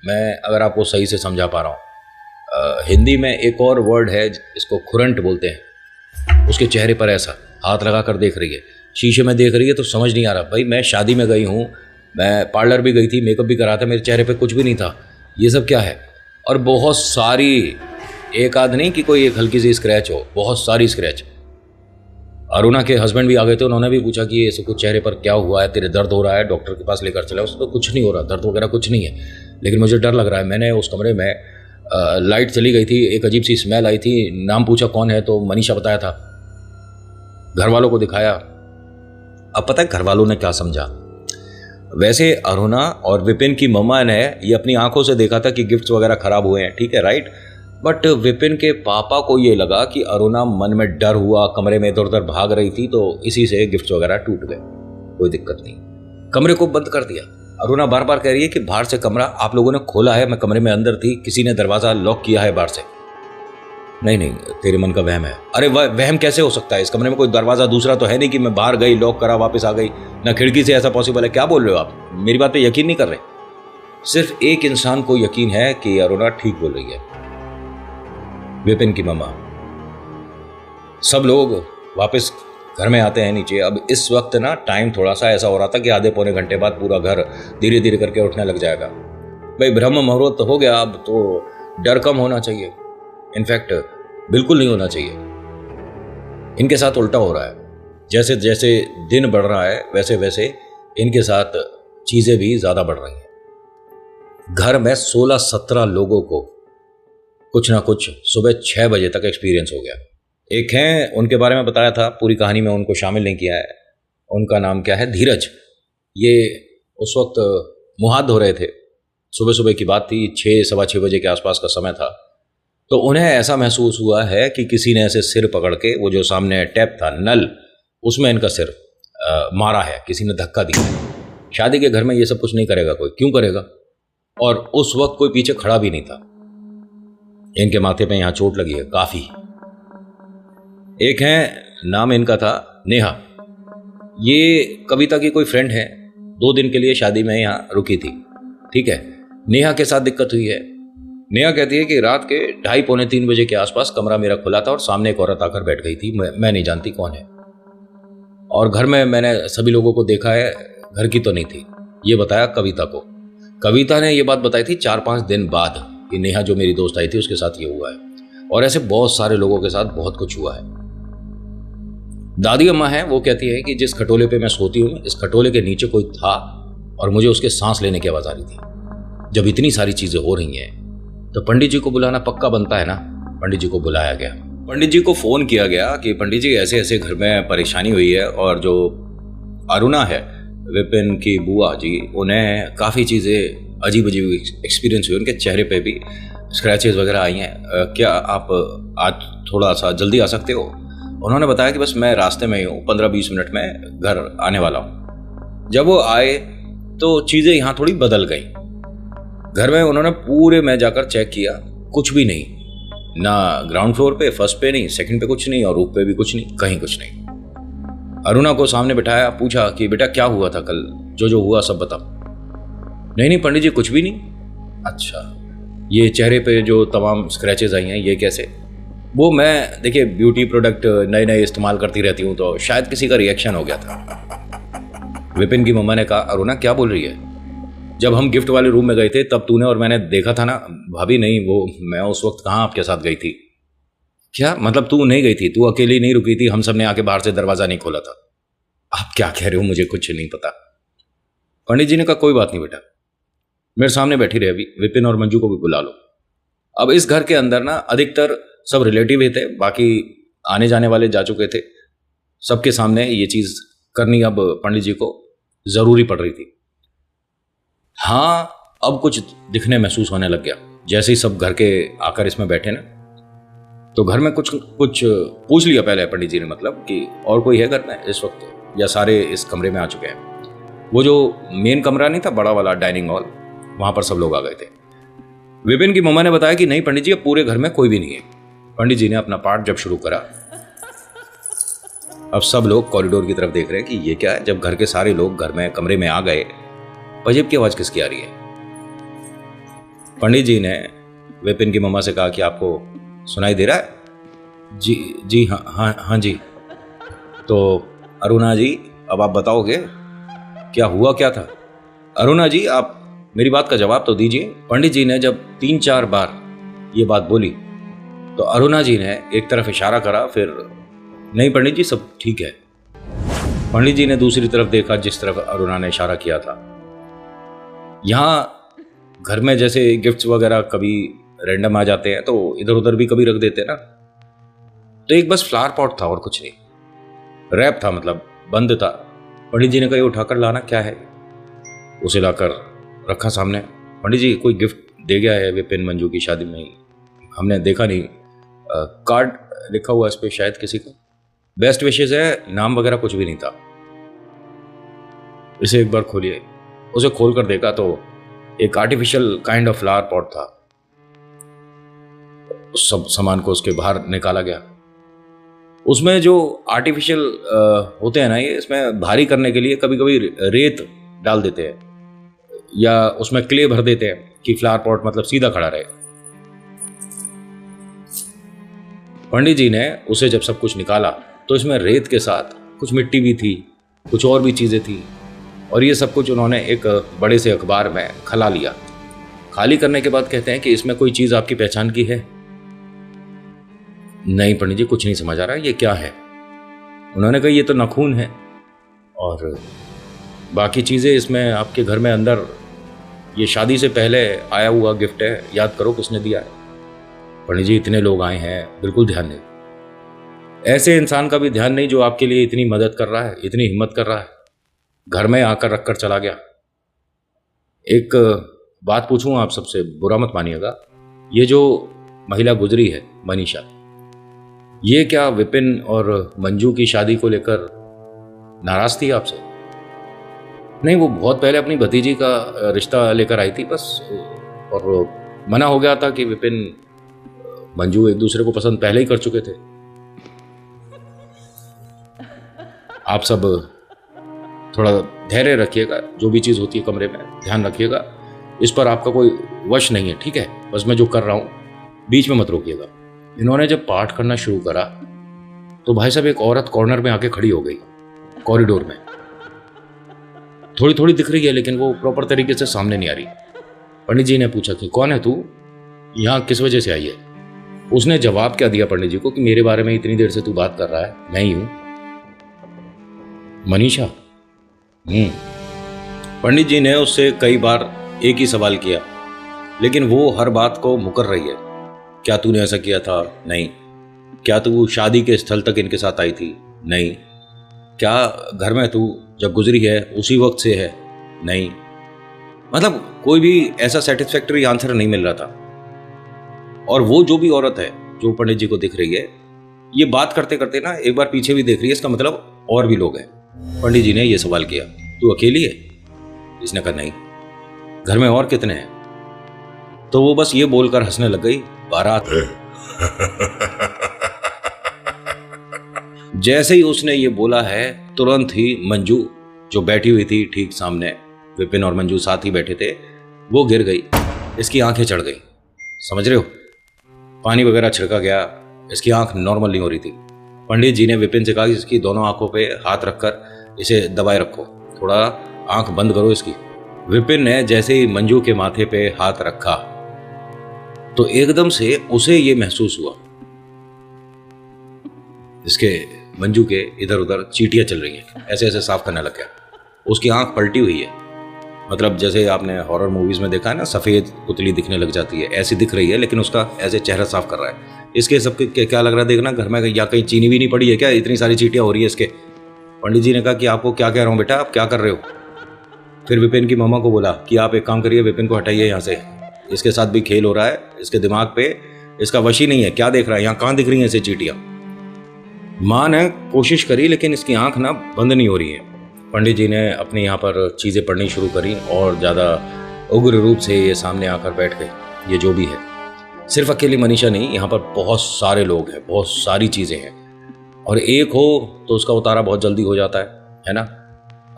मैं अगर आपको सही से समझा पा रहा हूँ, हिंदी में एक और वर्ड है, इसको खुरंट बोलते हैं। उसके चेहरे पर ऐसा हाथ लगा कर देख रही है, शीशे में देख रही है, तो समझ नहीं आ रहा। भाई, मैं शादी में गई हूँ, मैं पार्लर भी गई थी, मेकअप भी करा था, मेरे चेहरे पे कुछ भी नहीं था। ये सब क्या है? और बहुत सारी, एक आध नहीं कि कोई एक हल्की सी स्क्रैच हो, बहुत सारी स्क्रैच। अरुणा के हस्बैंड भी आ गए थे, उन्होंने भी पूछा कि ऐसे कुछ चेहरे पर क्या हुआ है, तेरे दर्द हो रहा है, डॉक्टर के पास लेकर चला। उसको कुछ नहीं हो रहा, दर्द वगैरह कुछ नहीं है, लेकिन मुझे डर लग रहा है। मैंने उस कमरे में लाइट चली गई थी, एक अजीब सी स्मेल आई थी। नाम पूछा कौन है तो मनीषा बताया था। घर वालों को दिखाया। अब पता है घर वालों ने क्या समझा? वैसे अरुणा और विपिन की मम्मा ने ये अपनी आंखों से देखा था कि गिफ्ट्स वगैरह खराब हुए हैं, ठीक है, राइट। बट विपिन के पापा को ये लगा कि अरुणा मन में डर हुआ, कमरे में इधर उधर भाग रही थी, तो इसी से गिफ्ट्स वगैरह टूट गए। कोई दिक्कत नहीं, कमरे को बंद कर दिया। अरुणा बार बार कह रही है कि बाहर से कमरा आप लोगों ने खोला है, मैं कमरे में अंदर थी, किसी ने दरवाजा लॉक किया है बाहर से। नहीं नहीं, तेरे मन का वहम है। अरे वहम कैसे हो सकता है? इस कमरे में कोई दरवाजा दूसरा तो है नहीं कि मैं बाहर गई, लॉक करा, वापस आ गई, ना खिड़की से ऐसा पॉसिबल है। क्या बोल रहे हो आप? मेरी बात पे यकीन नहीं कर रहे। सिर्फ एक इंसान को यकीन है कि अरुणा ठीक बोल रही है, विपिन की मम्मा। सब लोग वापस घर में आते हैं नीचे। अब इस वक्त ना टाइम थोड़ा सा ऐसा हो रहा था कि आधे पौने घंटे बाद पूरा घर धीरे धीरे करके उठने लग जाएगा। भाई, ब्रह्म मुहूर्त हो गया, अब तो डर कम होना चाहिए। इनफैक्ट बिल्कुल नहीं होना चाहिए। इनके साथ उल्टा हो रहा है। जैसे जैसे दिन बढ़ रहा है वैसे वैसे इनके साथ चीजें भी ज्यादा बढ़ रही हैं। घर में 16-17 लोगों को कुछ ना कुछ सुबह 6 बजे तक एक्सपीरियंस हो गया। एक हैं, उनके बारे में बताया था, पूरी कहानी में उनको शामिल नहीं किया है। उनका नाम क्या है? धीरज। ये उस वक्त मुँह हाथ धो रहे थे, सुबह सुबह की बात थी, 6-6:15 बजे के आसपास का समय था। तो उन्हें ऐसा महसूस हुआ है कि किसी ने ऐसे सिर पकड़ के, वो जो सामने टैप था, नल, उसमें इनका सिर मारा है, किसी ने धक्का दिया। शादी के घर में ये सब कुछ नहीं करेगा कोई, क्यों करेगा? और उस वक्त कोई पीछे खड़ा भी नहीं था। इनके माथे पे यहाँ चोट लगी है काफी। एक है, नाम इनका था नेहा। ये कविता की कोई फ्रेंड है, 2 दिन के लिए शादी में यहाँ रुकी थी, ठीक है। नेहा के साथ दिक्कत हुई है। नेहा कहती है कि रात के 2:30-3 बजे के आसपास कमरा मेरा खुला था और सामने एक औरत आकर बैठ गई थी। मैं नहीं जानती कौन है, और घर में मैंने सभी लोगों को देखा है, घर की तो नहीं थी। ये बताया कविता को। कविता ने ये बात बताई थी 4-5 दिन बाद कि नेहा जो मेरी दोस्त आई थी उसके साथ ये हुआ है। और ऐसे बहुत सारे लोगों के साथ बहुत कुछ हुआ है। दादी अम्मा है, वो कहती है कि जिस खटोले पे मैं सोती हूँ, इस खटोले के नीचे कोई था और मुझे उसके सांस लेने की आवाज आ रही थी। जब इतनी सारी चीजें हो रही हैं तो पंडित जी को बुलाना पक्का बनता है ना। पंडित जी को बुलाया गया। पंडित जी को फोन किया गया कि पंडित जी ऐसे ऐसे घर में परेशानी हुई है और जो अरुणा है, विपिन की बुआ जी, उन्हें काफ़ी चीज़ें अजीब अजीब एक्सपीरियंस हुए, उनके चेहरे पे भी स्क्रैचेस वगैरह आई हैं। क्या आप आज थोड़ा सा जल्दी आ सकते हो? उन्होंने बताया कि बस मैं रास्ते में ही हूँ, 15-20 मिनट में घर आने वाला हूँ। जब वो आए तो चीज़ें यहाँ थोड़ी बदल गई। घर में उन्होंने पूरे में जाकर चेक किया, कुछ भी नहीं, ना ग्राउंड फ्लोर पे, फर्स्ट पे नहीं, सेकंड पे कुछ नहीं और रूफ पे भी कुछ नहीं, कहीं कुछ नहीं। अरुणा को सामने बिठाया, पूछा कि बेटा क्या हुआ था कल, जो हुआ सब बताओ। नहीं पंडित जी कुछ भी नहीं। अच्छा, ये चेहरे पे जो तमाम स्क्रैचेस आई हैं ये कैसे? वो मैं देखिए ब्यूटी प्रोडक्ट नए नए इस्तेमाल करती रहती हूँ तो शायद किसी का रिएक्शन हो गया था। विपिन की मम्मा ने कहा, अरुणा क्या बोल रही है? जब हम गिफ्ट वाले रूम में गए थे तब तूने और मैंने देखा था ना। भाभी नहीं, वो मैं उस वक्त कहाँ आपके साथ गई थी। क्या मतलब तू नहीं गई थी? तू अकेली नहीं रुकी थी? हम सब ने आके बाहर से दरवाजा नहीं खोला था? आप क्या कह रहे हो, मुझे कुछ नहीं पता। पंडित जी ने कहा, कोई बात नहीं बेटा, मेरे सामने बैठी रहे, अभी विपिन और मंजू को भी बुला लो। अब इस घर के अंदर ना अधिकतर सब रिलेटिव ही थे, बाकी आने जाने वाले जा चुके थे। सबके सामने ये चीज करनी अब पंडित जी को जरूरी पड़ रही थी। हाँ, अब कुछ दिखने महसूस होने लग गया। जैसे ही सब घर के आकर इसमें बैठे ना, तो घर में कुछ पूछ लिया पहले पंडित जी ने, मतलब कि और कोई है घर में इस वक्त, या सारे इस कमरे में आ चुके हैं। वो जो मेन कमरा नहीं था, बड़ा वाला डाइनिंग हॉल, वहां पर सब लोग आ गए थे। विपिन की मम्मा ने बताया कि नहीं पंडित जी, अब पूरे घर में कोई भी नहीं है। पंडित जी ने अपना पाठ जब शुरू करा, अब सब लोग कॉरिडोर की तरफ देख रहे हैं कि ये क्या है। जब घर के सारे लोग घर में कमरे में आ गए, अजीब की आवाज किसकी आ रही है? पंडित जी ने विपिन की मम्मा से कहा कि आपको सुनाई दे रहा है? जी जी हाँ हाँ हाँ जी। तो अरुणा जी, अब आप बताओगे क्या हुआ क्या था? अरुणा जी, आप मेरी बात का जवाब तो दीजिए। पंडित जी ने जब 3-4 बार ये बात बोली तो अरुणा जी ने एक तरफ इशारा करा, फिर नहीं पंडित जी सब ठीक है। पंडित जी ने दूसरी तरफ देखा जिस तरफ अरुणा ने इशारा किया था। यहाँ घर में जैसे गिफ्ट्स वगैरह कभी रैंडम आ जाते हैं तो इधर उधर भी कभी रख देते हैं ना, तो एक बस फ्लावर पॉट था और कुछ नहीं, रैप था, मतलब बंद था। पंडित जी ने कहा उठाकर लाना, क्या है? उसे लाकर रखा सामने। पंडित जी, कोई गिफ्ट दे गया है विपिन मंजू की शादी में? हमने देखा नहीं, कार्ड लिखा हुआ इस पे शायद किसी का, बेस्ट विशेस है, नाम वगैरह कुछ भी नहीं था। इसे एक बार खोलिए। उसे खोलकर देखा तो एक artificial kind of flower pot था। सब सामान को उसके बाहर निकाला गया। उसमें जो आर्टिफिशियल होते हैं ना, ये इसमें भारी करने के लिए कभी कभी रेत डाल देते हैं या उसमें क्ले भर देते हैं कि फ्लावर पॉट मतलब सीधा खड़ा रहे। पंडित जी ने उसे जब सब कुछ निकाला तो इसमें रेत के साथ कुछ मिट्टी भी थी, कुछ और भी चीजें थी, और ये सब कुछ उन्होंने एक बड़े से अखबार में खला लिया। खाली करने के बाद कहते हैं कि इसमें कोई चीज आपकी पहचान की है? नहीं पंडित जी, कुछ नहीं समझ आ रहा, ये क्या है? उन्होंने कहा ये तो नाखून है और बाकी चीजें इसमें आपके घर में अंदर, ये शादी से पहले आया हुआ गिफ्ट है, याद करो किसने दिया है। पंडित जी, इतने लोग आए हैं, बिल्कुल ध्यान नहीं। ऐसे इंसान का भी ध्यान नहीं जो आपके लिए इतनी मदद कर रहा है, इतनी हिम्मत कर रहा है, घर में आकर रखकर चला गया। एक बात पूछूं आप सबसे, बुरा मत मानिएगा, ये जो महिला गुजरी है मनीषा, ये क्या विपिन और मंजू की शादी को लेकर नाराज थी आपसे? नहीं, वो बहुत पहले अपनी भतीजी का रिश्ता लेकर आई थी बस, और मना हो गया था कि विपिन मंजू एक दूसरे को पसंद पहले ही कर चुके थे। आप सब थोड़ा धैर्य रखिएगा, जो भी चीज़ होती है कमरे में ध्यान रखिएगा, इस पर आपका कोई वश नहीं है, ठीक है? बस मैं जो कर रहा हूँ बीच में मत रोकिएगा। इन्होंने जब पाठ करना शुरू करा तो भाई साहब एक औरत कॉर्नर में आके खड़ी हो गई कॉरिडोर में, थोड़ी थोड़ी दिख रही है लेकिन वो प्रॉपर तरीके से सामने नहीं आ रही। पंडित जी ने पूछा कि कौन है तू, यहाँ किस वजह से आई है? उसने जवाब क्या दिया पंडित जी को कि मेरे बारे में इतनी देर से तू बात कर रहा है, मैं ही हूं मनीषा। पंडित जी ने उससे कई बार एक ही सवाल किया, लेकिन वो हर बात को मुकर रही है। क्या तूने ऐसा किया था? नहीं। क्या तू शादी के स्थल तक इनके साथ आई थी? नहीं। क्या घर में तू जब गुजरी है उसी वक्त से है? नहीं। मतलब कोई भी ऐसा सेटिस्फैक्टरी आंसर नहीं मिल रहा था। और वो जो भी औरत है जो पंडित जी को दिख रही है, ये बात करते करते ना एक बार पीछे भी देख रही है, इसका मतलब और भी लोग हैं। पंडित जी ने ये सवाल किया, तू अकेली है? इसने कहा नहीं। घर में और कितने हैं? तो वो बस ये बोलकर हंसने लग गई, बारात है। जैसे ही उसने ये बोला है, तुरंत ही मंजू जो बैठी हुई थी ठीक सामने, विपिन और मंजू साथ ही बैठे थे, वो गिर गई। इसकी आंखें चढ़ गई, समझ रहे हो? पानी वगैरह छिड़का गया, इसकी आंख नॉर्मल नहीं हो रही थी। पंडित जी ने विपिन से कहा कि इसकी दोनों आंखों पे हाथ रखकर इसे दबाए रखो, थोड़ा आंख बंद करो इसकी। विपिन ने जैसे ही मंजू के माथे पे हाथ रखा तो एकदम से उसे ये महसूस हुआ, इसके मंजू के इधर उधर चींटियां चल रही हैं, ऐसे ऐसे साफ करने लग गया। उसकी आंख पलटी हुई है, मतलब जैसे आपने हॉरर मूवीज में देखा है ना, सफेद पुतली दिखने लग जाती है, ऐसी दिख रही है, लेकिन उसका ऐसे चेहरा साफ कर रहा है। इसके सब क्या लग रहा है देखना, घर में या कहीं चीनी भी नहीं पड़ी है क्या, इतनी सारी चींटियां हो रही है इसके। पंडित जी ने कहा कि आपको क्या कह रहा हूँ बेटा, आप क्या कर रहे हो? फिर विपिन की मम्मा को बोला कि आप एक काम करिए, विपिन को हटाइए यहाँ से, इसके साथ भी खेल हो रहा है, इसके दिमाग पे इसका वश ही नहीं है, क्या देख रहा है, यहाँ कहाँ दिख रही है ऐसे चींटियां। माँ ने कोशिश करी लेकिन इसकी आंख ना बंद नहीं हो रही है। पंडित जी ने अपने यहाँ पर चीज़ें पढ़नी शुरू करी और ज़्यादा उग्र रूप से ये सामने आकर बैठ गए। ये जो भी है, सिर्फ अकेली मनीषा नहीं, यहाँ पर बहुत सारे लोग हैं, बहुत सारी चीज़ें हैं, और एक हो तो उसका उतारा बहुत जल्दी हो जाता है ना।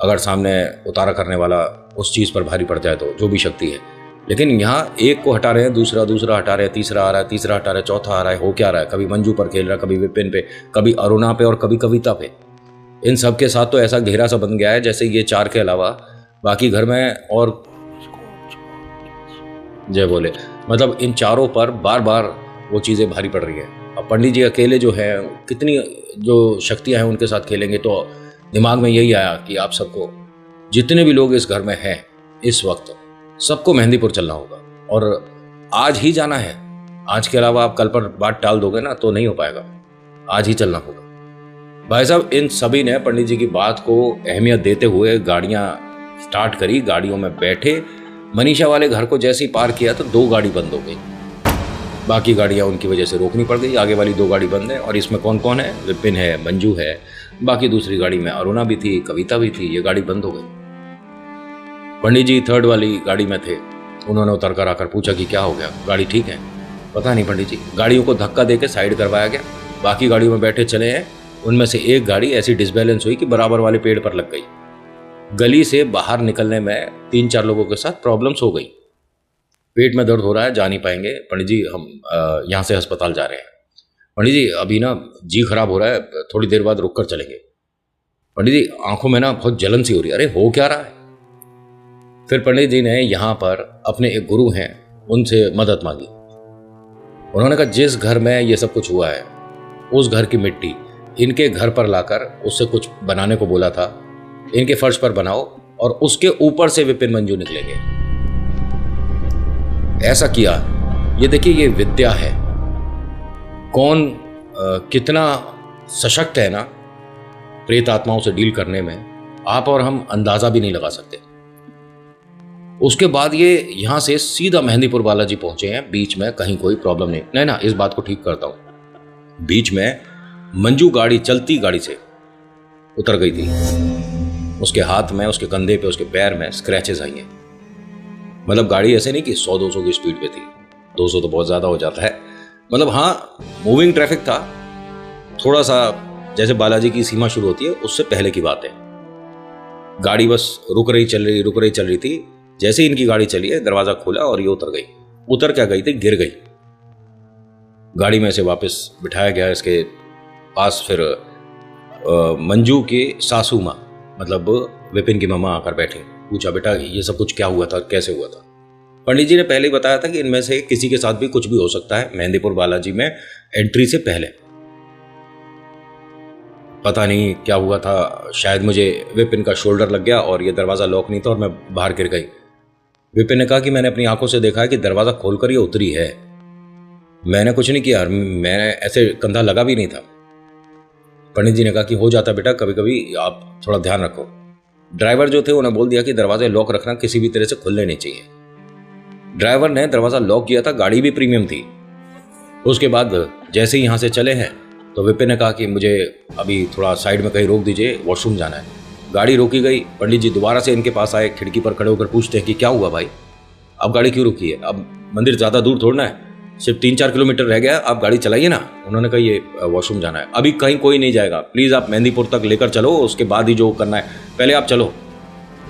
अगर सामने उतारा करने वाला उस चीज़ पर भारी पड़ जाए तो, जो भी शक्ति है। लेकिन यहाँ एक को हटा रहे हैं, दूसरा हटा रहे हैं, तीसरा आ रहा है, तीसरा हटा रहे हैं, चौथा आ रहा है। हो क्या रहा है? कभी मंजू पर खेल रहा है, कभी विपिन पे, कभी अरुणा पे और कभी कविता पे। इन सब के साथ तो ऐसा घेरा सा बन गया है जैसे ये चार के अलावा बाकी घर में और जय बोले, मतलब इन चारों पर बार बार वो चीज़ें भारी पड़ रही है। अब पंडित जी अकेले जो है, कितनी जो शक्तियाँ हैं उनके साथ खेलेंगे, तो दिमाग में यही आया कि आप सबको, जितने भी लोग इस घर में हैं इस वक्त, सबको मेहंदीपुर चलना होगा और आज ही जाना है। आज के अलावा आप कल पर बात टाल दोगे ना तो नहीं हो पाएगा, आज ही चलना होगा। भाई साहब, इन सभी ने पंडित जी की बात को अहमियत देते हुए गाड़ियां स्टार्ट करी, गाड़ियों में बैठे। मनीषा वाले घर को जैसे ही पार किया तो 2 गाड़ी बंद हो गई, बाकी गाड़ियां उनकी वजह से रोकनी पड़ गई। आगे वाली 2 गाड़ी बंद है और इसमें कौन कौन है? विपिन है, मंजू है, बाकी दूसरी गाड़ी में अरुणा भी थी, कविता भी थी। ये गाड़ी बंद हो गई। पंडित जी 3rd वाली गाड़ी में थे, उन्होंने उतर कर आकर पूछा कि क्या हो गया, गाड़ी ठीक है? पता नहीं पंडित जी, गाड़ियों को धक्का देकर साइड करवाया गया, बाकी गाड़ियों में बैठे चले हैं। उनमें से एक गाड़ी ऐसी डिसबैलेंस हुई कि बराबर वाले पेड़ पर लग गई। गली से बाहर निकलने में 3-4 लोगों के साथ प्रॉब्लम्स हो गई। पेट में दर्द हो रहा है, जा नहीं पाएंगे पंडित जी, हम यहाँ से अस्पताल जा रहे हैं। पंडित जी अभी ना जी खराब हो रहा है, थोड़ी देर बाद रुक कर चलेंगे। पंडित जी आंखों में ना बहुत जलन सी हो रही है, अरे हो क्या रहा है? फिर पंडित जी ने यहाँ पर अपने एक गुरु हैं, उनसे मदद मांगी। उन्होंने कहा जिस घर में ये सब कुछ हुआ है उस घर की मिट्टी इनके घर पर लाकर उससे कुछ बनाने को बोला था, इनके फर्श पर बनाओ और उसके ऊपर से विपिन मंजू निकलेंगे। ऐसा किया। ये देखिए, ये विद्या है, कौन कितना सशक्त है ना प्रेत आत्माओं से डील करने में, आप और हम अंदाजा भी नहीं लगा सकते। उसके बाद ये यहां से सीधा मेहंदीपुर बालाजी पहुंचे हैं, बीच में कहीं कोई प्रॉब्लम नहीं ना, इस बात को ठीक करता हूं। बीच में मंजू गाड़ी, चलती गाड़ी से उतर गई थी, उसके हाथ में, उसके कंधे पे, उसके पैर में स्क्रैचेस आई हैं। मतलब गाड़ी ऐसे नहीं कि 100-200 की स्पीड पे थी, 200 तो बहुत ज्यादा हो जाता है, मतलब हाँ मूविंग ट्रैफिक था, थोड़ा सा जैसे बालाजी की सीमा शुरू होती है उससे पहले की बात है। गाड़ी बस रुक रही चल रही थी। जैसे ही इनकी गाड़ी चली है, दरवाजा खोला और ये उतर गई। उतर क्या गई थी, गिर गई। गाड़ी में से वापस बिठाया गया इसके पास। फिर मंजू की सासू माँ, मतलब विपिन की मम्मा आकर बैठी, पूछा बेटा ये सब कुछ क्या हुआ था, कैसे हुआ था? पंडित जी ने पहले ही बताया था कि इनमें से किसी के साथ भी कुछ भी हो सकता है मेहंदीपुर बालाजी में एंट्री से पहले। पता नहीं क्या हुआ था, शायद मुझे विपिन का शोल्डर लग गया और ये दरवाज़ा लॉक नहीं था और मैं बाहर गिर गई। विपिन ने कहा कि मैंने अपनी आंखों से देखा है कि दरवाज़ा खोलकर ये उतरी है। मैंने कुछ नहीं किया, मैंने ऐसे कंधा लगा भी नहीं था। पंडित जी ने कहा कि हो जाता बेटा कभी कभी, आप थोड़ा ध्यान रखो। ड्राइवर जो थे उन्हें बोल दिया कि दरवाजे लॉक रखना, किसी भी तरह से खुलने नहीं चाहिए। ड्राइवर ने दरवाज़ा लॉक किया था, गाड़ी भी प्रीमियम थी। उसके बाद जैसे ही यहाँ से चले हैं तो विपिन ने कहा कि मुझे अभी थोड़ा साइड में कहीं रोक दीजिए, वॉशरूम जाना है। गाड़ी रोकी गई। पंडित जी दोबारा से इनके पास आए, खिड़की पर खड़े होकर पूछते हैं कि क्या हुआ भाई, अब गाड़ी क्यों रुकी है? अब मंदिर ज़्यादा दूर थोड़ना है, सिर्फ 3-4 किलोमीटर रह गया, आप गाड़ी चलाइए ना। उन्होंने कहा ये वॉशरूम जाना है, अभी कहीं कोई नहीं जाएगा, प्लीज़ आप मेहंदीपुर तक लेकर चलो, उसके बाद ही जो करना है, पहले आप चलो।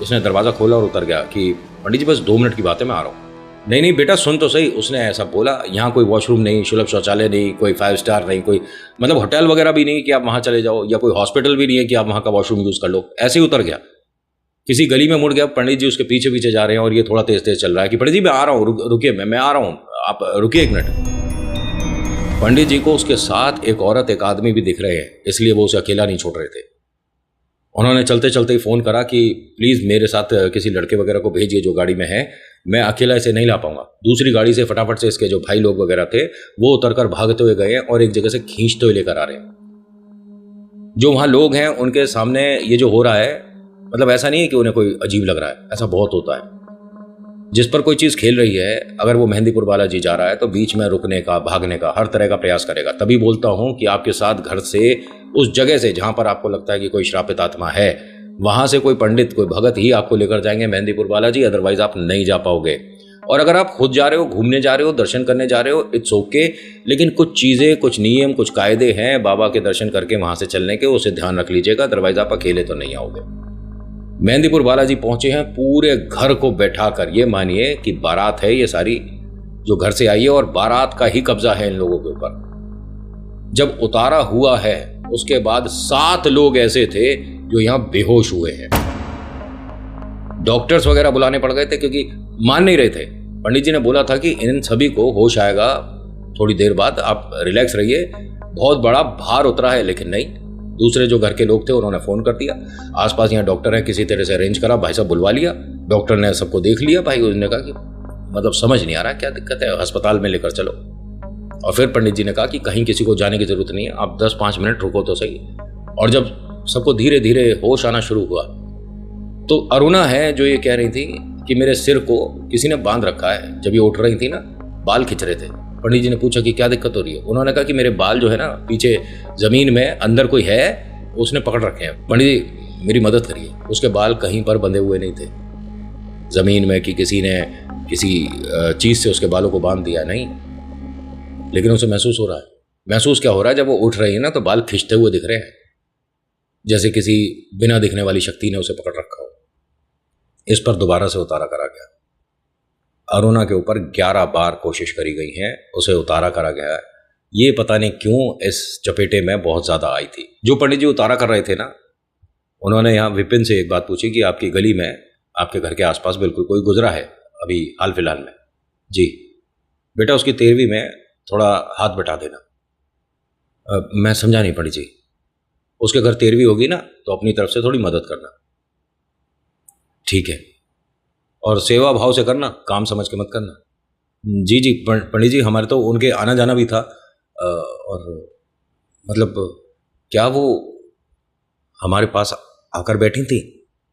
उसने दरवाज़ा खोला और उतर गया कि पंडित जी बस 2 मिनट की बात है, मैं आ रहा हूँ। नहीं नहीं बेटा सुन तो सही, उसने ऐसा बोला, यहाँ कोई वॉशरूम नहीं, सुलभ शौचालय नहीं, कोई 5 स्टार नहीं, कोई मतलब होटल वगैरह भी नहीं कि आप वहाँ चले जाओ, या कोई हॉस्पिटल भी नहीं है कि आप वहाँ का वॉशरूम यूज़ कर लो। ऐसे ही उतर गया, किसी गली में मुड़ गया। पंडित जी उसके पीछे पीछे जा रहे हैं और ये थोड़ा तेज तेज चल रहा है कि पंडित जी मैं आ रहा हूँ, रुकिए, मैं आ रहा हूँ, आप रुकिए 1 मिनट। पंडित जी को उसके साथ एक औरत एक आदमी भी दिख रहे हैं, इसलिए वो उसे अकेला नहीं छोड़ रहे थे। उन्होंने चलते चलते ही फ़ोन करा कि प्लीज़ मेरे साथ किसी लड़के वगैरह को भेजिए जो गाड़ी में है, मैं अकेला इसे नहीं ला पाऊंगा। दूसरी गाड़ी से फटाफट से इसके जो भाई लोग वगैरह थे वो उतरकर भागते हुए गए और एक जगह से खींचते हुए लेकर आ रहे हैं। जो वहाँ लोग हैं उनके सामने ये जो हो रहा है, मतलब ऐसा नहीं है कि उन्हें कोई अजीब लग रहा है, ऐसा बहुत होता है। जिस पर कोई चीज़ खेल रही है, अगर वो मेहंदीपुर बालाजी जा रहा है तो बीच में रुकने का, भागने का, हर तरह का प्रयास करेगा। तभी बोलता हूँ कि आपके साथ घर से, उस जगह से जहाँ पर आपको लगता है कि कोई श्रापित आत्मा है, वहाँ से कोई पंडित, कोई भगत ही आपको लेकर जाएंगे मेहंदीपुर बालाजी, अदरवाइज आप नहीं जा पाओगे। और अगर आप खुद जा रहे हो, घूमने जा रहे हो, दर्शन करने जा रहे हो, इट्स ओके, लेकिन कुछ चीज़ें, कुछ नियम, कुछ कायदे हैं बाबा के दर्शन करके वहाँ से चलने के, उसे ध्यान रख लीजिएगा, अदरवाइज आप अकेले तो नहीं आओगे। मेहंदीपुर बालाजी पहुंचे हैं पूरे घर को बैठाकर। ये मानिए कि बारात है ये सारी जो घर से आई है, और बारात का ही कब्जा है इन लोगों के ऊपर। जब उतारा हुआ है उसके बाद 7 लोग ऐसे थे जो यहां बेहोश हुए हैं। डॉक्टर्स वगैरह बुलाने पड़ गए थे क्योंकि मान नहीं रहे थे। पंडित जी ने बोला था कि इन सभी को होश आएगा थोड़ी देर बाद, आप रिलैक्स रहिए, बहुत बड़ा भार उतरा है। लेकिन नहीं, दूसरे जो घर के लोग थे उन्होंने फ़ोन कर दिया, आसपास यहाँ डॉक्टर हैं, किसी तरह से अरेंज करा, भाई साहब बुलवा लिया। डॉक्टर ने सबको देख लिया। भाई उसने कहा कि मतलब समझ नहीं आ रहा क्या दिक्कत है, अस्पताल में लेकर चलो। और फिर पंडित जी ने कहा कि कहीं किसी को जाने की ज़रूरत नहीं है, आप 10-5 मिनट रुको तो सही। और जब सबको धीरे धीरे होश आना शुरू हुआ तो अरुणा है जो ये कह रही थी कि मेरे सिर को किसी ने बांध रखा है। जब ये उठ रही थी ना, बाल खिंच रहे थे। पंडित जी ने पूछा कि क्या दिक्कत हो रही है। उन्होंने कहा कि मेरे बाल जो है ना, पीछे ज़मीन में अंदर कोई है, उसने पकड़ रखे हैं। पंडित जी मेरी मदद करिए। उसके बाल कहीं पर बंधे हुए नहीं थे ज़मीन में कि किसी ने किसी चीज़ से उसके बालों को बांध दिया, नहीं। लेकिन उसे महसूस हो रहा है। महसूस क्या हो रहा है? जब वो उठ रही है ना तो बाल खिंचते हुए दिख रहे हैं, जैसे किसी बिना दिखने वाली शक्ति ने उसे पकड़ रखा हो। इस पर दोबारा से उतारा करा गया। अरुणा के ऊपर 11 बार कोशिश करी गई है, उसे उतारा करा गया है। ये पता नहीं क्यों इस चपेटे में बहुत ज़्यादा आई थी। जो पंडित जी उतारा कर रहे थे ना, उन्होंने यहाँ विपिन से एक बात पूछी कि आपकी गली में, आपके घर के आसपास बिल्कुल कोई गुजरा है अभी हाल फिलहाल में? जी बेटा, उसकी 13वीं में थोड़ा हाथ बटा देना। मैं समझा नहीं पंडित जी। उसके घर 13वीं होगी ना तो अपनी तरफ से थोड़ी मदद करना, ठीक है? और सेवा भाव से करना, काम समझ के मत करना। जी जी पंडित जी, हमारे तो उनके आना जाना भी था। और मतलब क्या वो हमारे पास आकर बैठी थी?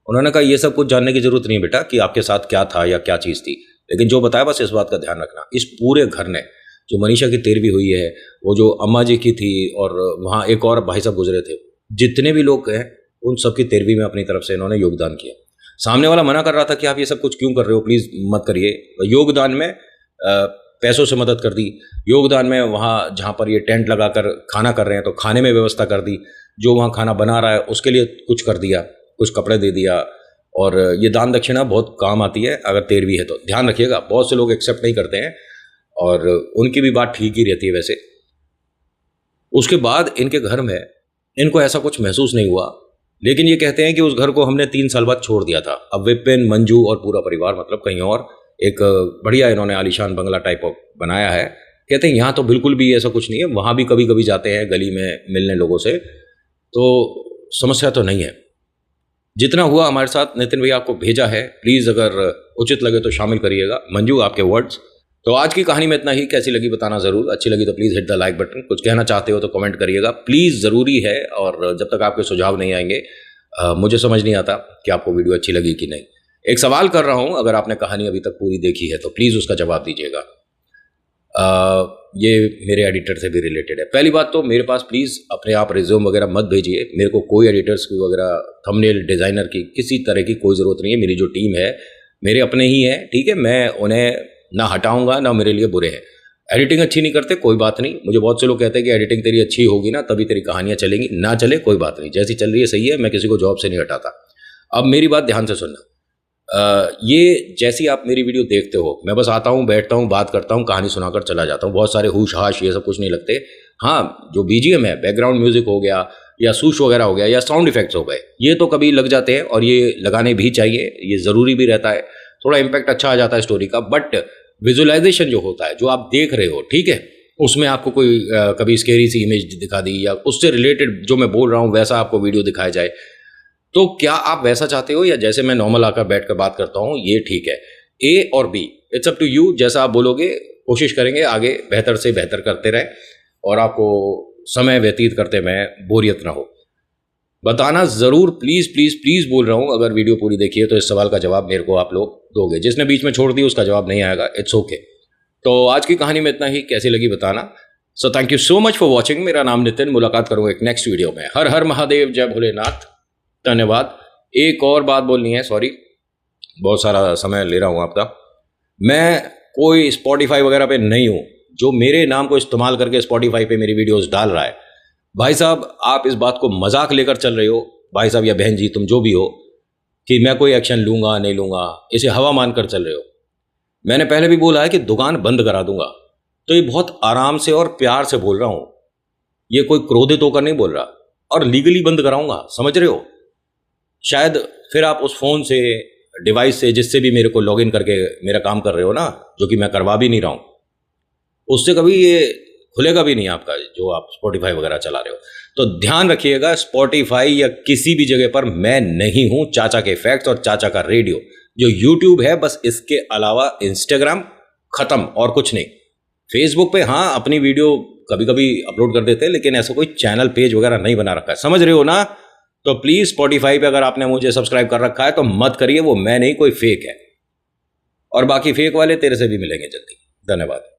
उन्होंने कहा ये सब कुछ जानने की जरूरत नहीं बेटा कि आपके साथ क्या था या क्या चीज़ थी, लेकिन जो बताया बस इस बात का ध्यान रखना। इस पूरे घर ने, जो मनीषा की 13वीं हुई है, वो जो अम्मा जी की थी, और वहाँ एक और भाई साहब गुजरे थे, जितने भी लोग हैं उन सबकी 13वीं में अपनी तरफ से इन्होंने योगदान किया। सामने वाला मना कर रहा था कि आप ये सब कुछ क्यों कर रहे हो, प्लीज़ मत करिए। योगदान में पैसों से मदद कर दी, योगदान में वहाँ जहाँ पर ये टेंट लगाकर खाना कर रहे हैं तो खाने में व्यवस्था कर दी, जो वहाँ खाना बना रहा है उसके लिए कुछ कर दिया, कुछ कपड़े दे दिया। और ये दान दक्षिणा बहुत काम आती है अगर 13वीं है तो। ध्यान रखिएगा, बहुत से लोग एक्सेप्ट नहीं करते हैं और उनकी भी बात ठीक ही रहती है वैसे। उसके बाद इनके घर में इनको ऐसा कुछ महसूस नहीं हुआ, लेकिन ये कहते हैं कि उस घर को हमने 3 साल बाद छोड़ दिया था। अब विपिन, मंजू और पूरा परिवार मतलब कहीं और एक बढ़िया इन्होंने आलीशान बंगला टाइप ऑफ बनाया है। कहते हैं यहाँ तो बिल्कुल भी ऐसा कुछ नहीं है, वहाँ भी कभी कभी जाते हैं गली में मिलने लोगों से, तो समस्या तो नहीं है। जितना हुआ हमारे साथ नितिन भैया आपको भेजा है, प्लीज़ अगर उचित लगे तो शामिल करिएगा। मंजू आपके वर्ड्स। तो आज की कहानी में इतना ही, कैसी लगी बताना ज़रूर। अच्छी लगी तो please hit the like button. कुछ कहना चाहते हो तो कमेंट करिएगा प्लीज़, ज़रूरी है। और जब तक आपके सुझाव नहीं आएंगे मुझे समझ नहीं आता कि आपको वीडियो अच्छी लगी कि नहीं। एक सवाल कर रहा हूँ, अगर आपने कहानी अभी तक पूरी देखी है तो प्लीज़ उसका जवाब दीजिएगा। ये मेरे एडिटर से भी रिलेटेड है। पहली बात तो मेरे पास प्लीज़ अपने आप रिज्यूम वगैरह मत भेजिए। मेरे को कोई एडिटर्स की वगैरह, थंबनेल डिज़ाइनर की, किसी तरह की कोई ज़रूरत नहीं है। मेरी जो टीम है मेरे अपने ही है, ठीक है। मैं उन्हें ना हटाऊंगा ना मेरे लिए बुरे हैं। एडिटिंग अच्छी नहीं करते कोई बात नहीं। मुझे बहुत से लोग कहते हैं कि एडिटिंग तेरी अच्छी होगी ना तभी तेरी कहानियाँ चलेंगी। ना चले कोई बात नहीं, जैसी चल रही है सही है। मैं किसी को जॉब से नहीं हटाता। अब मेरी बात ध्यान से सुनना। ये जैसी आप मेरी वीडियो देखते हो, मैं बस आता हूँ, बैठता हूँ, बात करता हूँ, कहानी सुनाकर चला जाता हूँ। बहुत सारे हुश हाश ये सब कुछ नहीं लगते। हाँ, जो बीजीएम है, बैकग्राउंड म्यूजिक हो गया या सूश वगैरह हो गया या साउंड इफेक्ट्स हो गए, ये तो कभी लग जाते हैं और ये लगाने भी चाहिए, ये ज़रूरी भी रहता है। थोड़ा इम्पैक्ट अच्छा आ जाता है स्टोरी का। बट विजुअलाइजेशन जो होता है, जो आप देख रहे हो, ठीक है, उसमें आपको कोई कभी स्केरी सी इमेज दिखा दी या उससे रिलेटेड जो मैं बोल रहा हूँ वैसा आपको वीडियो दिखाया जाए, तो क्या आप वैसा चाहते हो या जैसे मैं नॉर्मल आकर बैठ कर बात करता हूँ, ये ठीक है। ए और बी, इट्स अप टू यू। जैसा आप बोलोगे कोशिश करेंगे आगे बेहतर से बेहतर करते रहें और आपको समय व्यतीत करते में बोरियत ना हो। बताना ज़रूर, प्लीज़ प्लीज़ प्लीज़ बोल रहा हूँ। अगर वीडियो पूरी देखी है तो इस सवाल का जवाब मेरे को आप लोग दोगे। जिसने बीच में छोड़ दी उसका जवाब नहीं आएगा, इट्स ओके। तो आज की कहानी में इतना ही, कैसी लगी बताना। So thank you so much for watching. मेरा नाम नितिन। मुलाकात करूँगा एक नेक्स्ट वीडियो में। हर हर महादेव, जय भोलेनाथ, धन्यवाद। एक और बात बोलनी है, सॉरी बहुत सारा समय ले रहा हूँ आपका। मैं कोई स्पॉटिफाई वगैरह पे नहीं हूँ। जो मेरे नाम को इस्तेमाल करके स्पॉटिफाई पे मेरी वीडियोस डाल रहा है, भाई साहब आप इस बात को मजाक लेकर चल रहे हो, भाई साहब या बहन जी तुम जो भी हो, कि मैं कोई एक्शन लूँगा नहीं लूँगा, इसे हवा मानकर चल रहे हो। मैंने पहले भी बोला है कि दुकान बंद करा दूंगा, तो ये बहुत आराम से और प्यार से बोल रहा हूँ। ये कोई क्रोधित होकर नहीं बोल रहा। और लीगली बंद कराऊंगा, समझ रहे हो। शायद फिर आप उस फ़ोन से, डिवाइस से, जिससे भी मेरे को लॉगिन करके मेरा काम कर रहे हो ना, जो कि मैं करवा भी नहीं रहा हूँ, उससे कभी ये खुलेगा भी नहीं आपका, जो आप स्पॉटिफाई वगैरह चला रहे हो। तो ध्यान रखिएगा, स्पॉटिफाई या किसी भी जगह पर मैं नहीं हूँ। चाचा के फैक्ट्स और चाचा का रेडियो जो यूट्यूब है, बस इसके अलावा इंस्टाग्राम खत्म और कुछ नहीं। फेसबुक पे हाँ अपनी वीडियो कभी कभी अपलोड कर देते हैं, लेकिन ऐसा कोई चैनल पेज वगैरह नहीं बना रखा है, समझ रहे हो ना। तो प्लीज़ स्पॉटिफाई पे अगर आपने मुझे सब्सक्राइब कर रखा है तो मत करिए, वो मैं नहीं, कोई फेक है। और बाकी फेक वाले तेरे से भी मिलेंगे जल्दी। धन्यवाद।